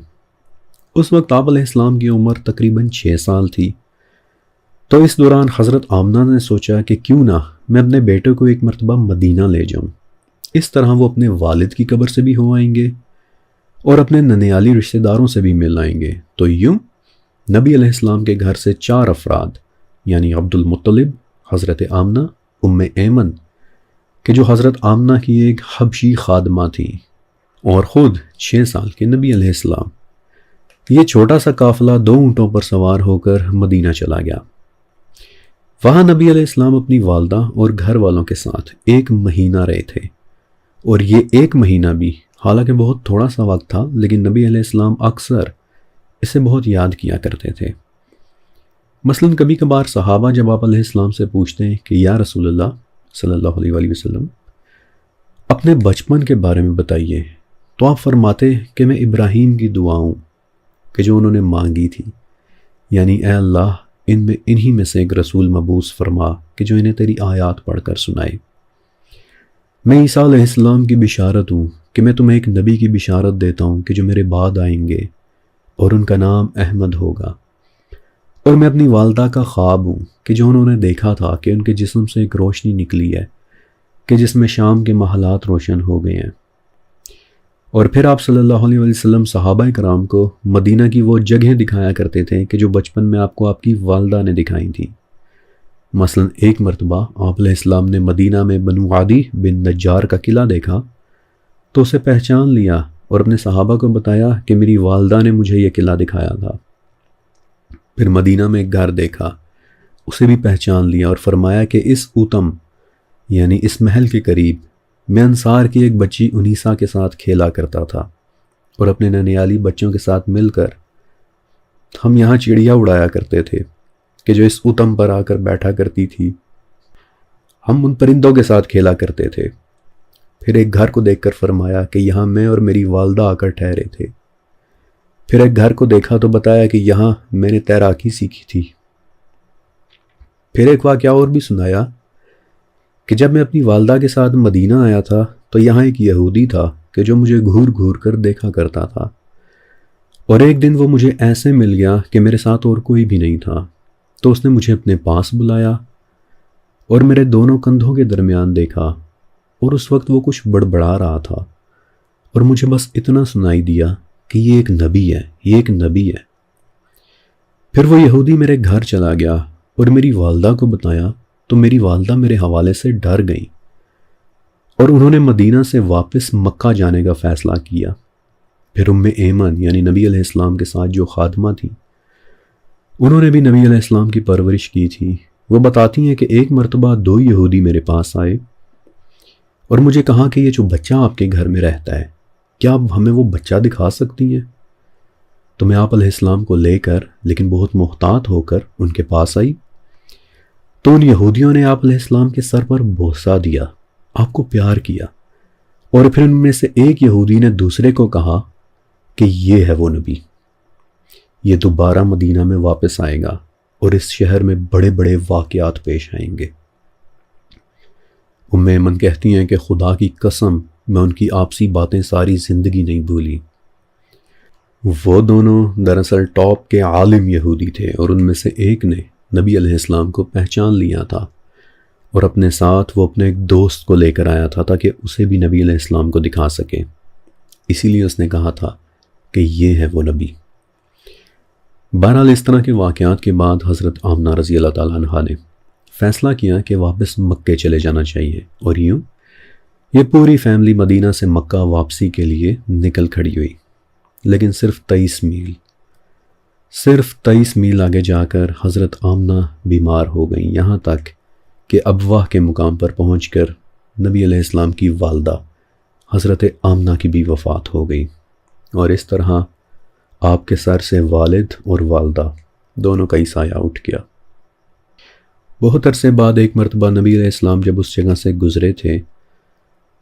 اس وقت آپ علیہ السلام کی عمر تقریباً 6 سال تھی، تو اس دوران حضرت آمنہ نے سوچا کہ کیوں نہ میں اپنے بیٹے کو ایک مرتبہ مدینہ لے جاؤں، اس طرح وہ اپنے والد کی قبر سے بھی ہو آئیں گے اور اپنے ننیالی رشتہ داروں سے بھی مل آئیں گے۔ تو یوں نبی علیہ السلام کے گھر سے 4 افراد یعنی عبد المطلب، حضرت آمنہ، ام ایمن کہ جو حضرت آمنہ کی ایک حبشی خادمہ تھی، اور خود 6 سال کے نبی علیہ السلام، یہ چھوٹا سا قافلہ 2 اونٹوں پر سوار ہو کر مدینہ چلا گیا۔ وہاں نبی علیہ السلام اپنی والدہ اور گھر والوں کے ساتھ 1 مہینہ رہے تھے، اور یہ 1 مہینہ بھی حالانکہ بہت تھوڑا سا وقت تھا، لیکن نبی علیہ السلام اکثر اسے بہت یاد کیا کرتے تھے۔ مثلاً کبھی کبھار صحابہ جب آپ علیہ السلام سے پوچھتے ہیں کہ یا رسول اللہ صلی اللہ علیہ وآلہ وسلم اپنے بچپن کے بارے میں بتائیے، تو آپ فرماتے کہ میں ابراہیم کی دعا ہوں کہ جو انہوں نے مانگی تھی، یعنی اے اللہ انہی میں سے ایک رسول مبعوث فرما کہ جو انہیں تیری آیات پڑھ کر سنائے۔ میں عیسیٰ علیہ السلام کی بشارت ہوں کہ میں تمہیں ایک نبی کی بشارت دیتا ہوں کہ جو میرے بعد آئیں گے اور ان کا نام احمد ہوگا۔ اور میں اپنی والدہ کا خواب ہوں کہ جو انہوں نے دیکھا تھا کہ ان کے جسم سے ایک روشنی نکلی ہے کہ جس میں شام کے محلات روشن ہو گئے ہیں۔ اور پھر آپ صلی اللہ علیہ وسلم صحابہ کرام کو مدینہ کی وہ جگہیں دکھایا کرتے تھے کہ جو بچپن میں آپ کو آپ کی والدہ نے دکھائی تھیں۔ مثلا ایک مرتبہ آپ علیہ السلام نے مدینہ میں بنو عدی بن نجار کا قلعہ دیکھا تو اسے پہچان لیا اور اپنے صحابہ کو بتایا کہ میری والدہ نے مجھے یہ قلعہ دکھایا تھا۔ پھر مدینہ میں ایک گھر دیکھا، اسے بھی پہچان لیا اور فرمایا کہ اس اوتم یعنی اس محل کے قریب میں انصار کی ایک بچی انیسا کے ساتھ کھیلا کرتا تھا، اور اپنے ننیالی بچوں کے ساتھ مل کر ہم یہاں چڑیا اڑایا کرتے تھے کہ جو اس اوتم پر آ کر بیٹھا کرتی تھی، ہم ان پرندوں کے ساتھ کھیلا کرتے تھے۔ پھر ایک گھر کو دیکھ کر فرمایا کہ یہاں میں اور میری والدہ آ کر ٹھہرے تھے۔ پھر ایک گھر کو دیکھا تو بتایا کہ یہاں میں نے تیراکی سیکھی تھی۔ پھر ایک واقعہ اور بھی سنایا کہ جب میں اپنی والدہ کے ساتھ مدینہ آیا تھا تو یہاں ایک یہودی تھا کہ جو مجھے گھور گھور کر دیکھا کرتا تھا، اور ایک دن وہ مجھے ایسے مل گیا کہ میرے ساتھ اور کوئی بھی نہیں تھا، تو اس نے مجھے اپنے پاس بلایا اور میرے دونوں کندھوں کے درمیان دیکھا، اور اس وقت وہ کچھ بڑبڑا رہا تھا، اور مجھے بس اتنا سنائی دیا کہ یہ ایک نبی ہے، یہ ایک نبی ہے۔ پھر وہ یہودی میرے گھر چلا گیا اور میری والدہ کو بتایا تو میری والدہ میرے حوالے سے ڈر گئی، اور انہوں نے مدینہ سے واپس مکہ جانے کا فیصلہ کیا۔ پھر ام ایمن یعنی نبی علیہ السلام کے ساتھ جو خادمہ تھی، انہوں نے بھی نبی علیہ السلام کی پرورش کی تھی۔ وہ بتاتی ہیں کہ ایک مرتبہ 2 یہودی میرے پاس آئے اور مجھے کہا کہ یہ جو بچہ آپ کے گھر میں رہتا ہے، کیا آپ ہمیں وہ بچہ دکھا سکتی ہیں؟ تو میں آپ علیہ السلام کو لے کر لیکن بہت محتاط ہو کر ان کے پاس آئی، تو ان یہودیوں نے آپ علیہ السلام کے سر پر بوسہ دیا، آپ کو پیار کیا، اور پھر ان میں سے ایک یہودی نے دوسرے کو کہا کہ یہ ہے وہ نبی، یہ دوبارہ مدینہ میں واپس آئے گا اور اس شہر میں بڑے بڑے واقعات پیش آئیں گے۔ ام ایمن کہتی ہیں کہ خدا کی قسم میں ان کی آپسی باتیں ساری زندگی نہیں بھولی۔ وہ دونوں دراصل ٹاپ کے عالم یہودی تھے، اور ان میں سے ایک نے نبی علیہ السلام کو پہچان لیا تھا اور اپنے ساتھ وہ اپنے ایک دوست کو لے کر آیا تھا تاکہ اسے بھی نبی علیہ السلام کو دکھا سکے۔ اسی لیے اس نے کہا تھا کہ یہ ہے وہ نبی۔ بہرحال اس طرح کے واقعات کے بعد حضرت آمنہ رضی اللہ تعالیٰ عنہا نے فیصلہ کیا کہ واپس مکے چلے جانا چاہیے، اور یوں یہ پوری فیملی مدینہ سے مکہ واپسی کے لیے نکل کھڑی ہوئی۔ لیکن صرف 23 میل آگے جا کر حضرت آمنہ بیمار ہو گئیں، یہاں تک کہ ابواہ کے مقام پر پہنچ کر نبی علیہ السلام کی والدہ حضرت آمنہ کی بھی وفات ہو گئی، اور اس طرح آپ کے سر سے والد اور والدہ دونوں کا ہی سایہ اٹھ گیا۔ بہت عرصے بعد ایک مرتبہ نبی علیہ السلام جب اس جگہ سے گزرے تھے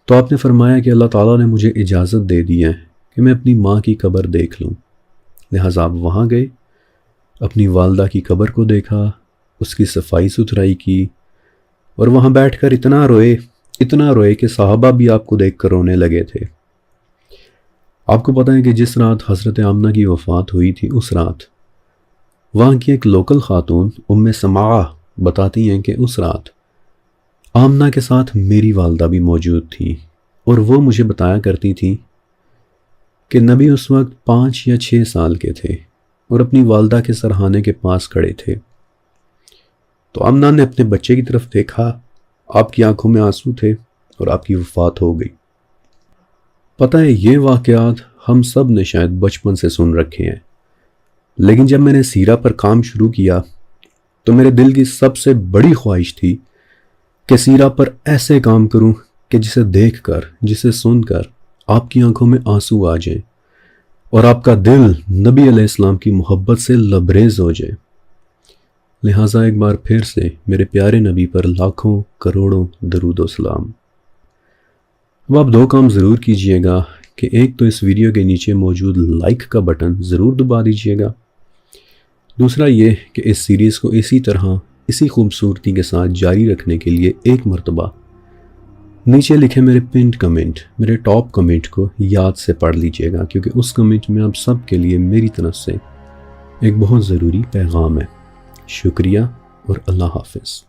تو آپ نے فرمایا کہ اللہ تعالیٰ نے مجھے اجازت دے دی ہے کہ میں اپنی ماں کی قبر دیکھ لوں، لہٰذا آپ وہاں گئے، اپنی والدہ کی قبر کو دیکھا، اس کی صفائی ستھرائی کی، اور وہاں بیٹھ کر اتنا روئے کہ صحابہ بھی آپ کو دیکھ کر رونے لگے تھے۔ آپ کو پتہ ہے کہ جس رات حضرت آمنہ کی وفات ہوئی تھی، اس رات وہاں کی ایک لوکل خاتون ام سماعہ بتاتی ہیں کہ اس رات آمنہ کے ساتھ میری والدہ بھی موجود تھی، اور وہ مجھے بتایا کرتی تھی کہ نبی اس وقت 5 یا 6 سال کے تھے اور اپنی والدہ کے سرہانے کے پاس کھڑے تھے۔ تو آمنہ نے اپنے بچے کی طرف دیکھا، آپ کی آنکھوں میں آنسو تھے اور آپ کی وفات ہو گئی۔ پتہ ہے یہ واقعات ہم سب نے شاید بچپن سے سن رکھے ہیں، لیکن جب میں نے سیرہ پر کام شروع کیا تو میرے دل کی سب سے بڑی خواہش تھی کہ سیرہ پر ایسے کام کروں کہ جسے دیکھ کر، جسے سن کر آپ کی آنکھوں میں آنسو آ جائیں اور آپ کا دل نبی علیہ السلام کی محبت سے لبریز ہو جائے۔ لہٰذا ایک بار پھر سے میرے پیارے نبی پر لاکھوں کروڑوں درود و سلام۔ اب آپ 2 کام ضرور کیجئے گا کہ ایک تو اس ویڈیو کے نیچے موجود لائک کا بٹن ضرور دبا دیجئے گا، دوسرا یہ کہ اس سیریز کو اسی طرح اسی خوبصورتی کے ساتھ جاری رکھنے کے لیے ایک مرتبہ نیچے لکھے میرے پنڈ کمنٹ، میرے ٹاپ کمنٹ کو یاد سے پڑھ لیجئے گا، کیونکہ اس کمنٹ میں آپ سب کے لیے میری طرف سے ایک بہت ضروری پیغام ہے۔ شکریہ اور اللہ حافظ۔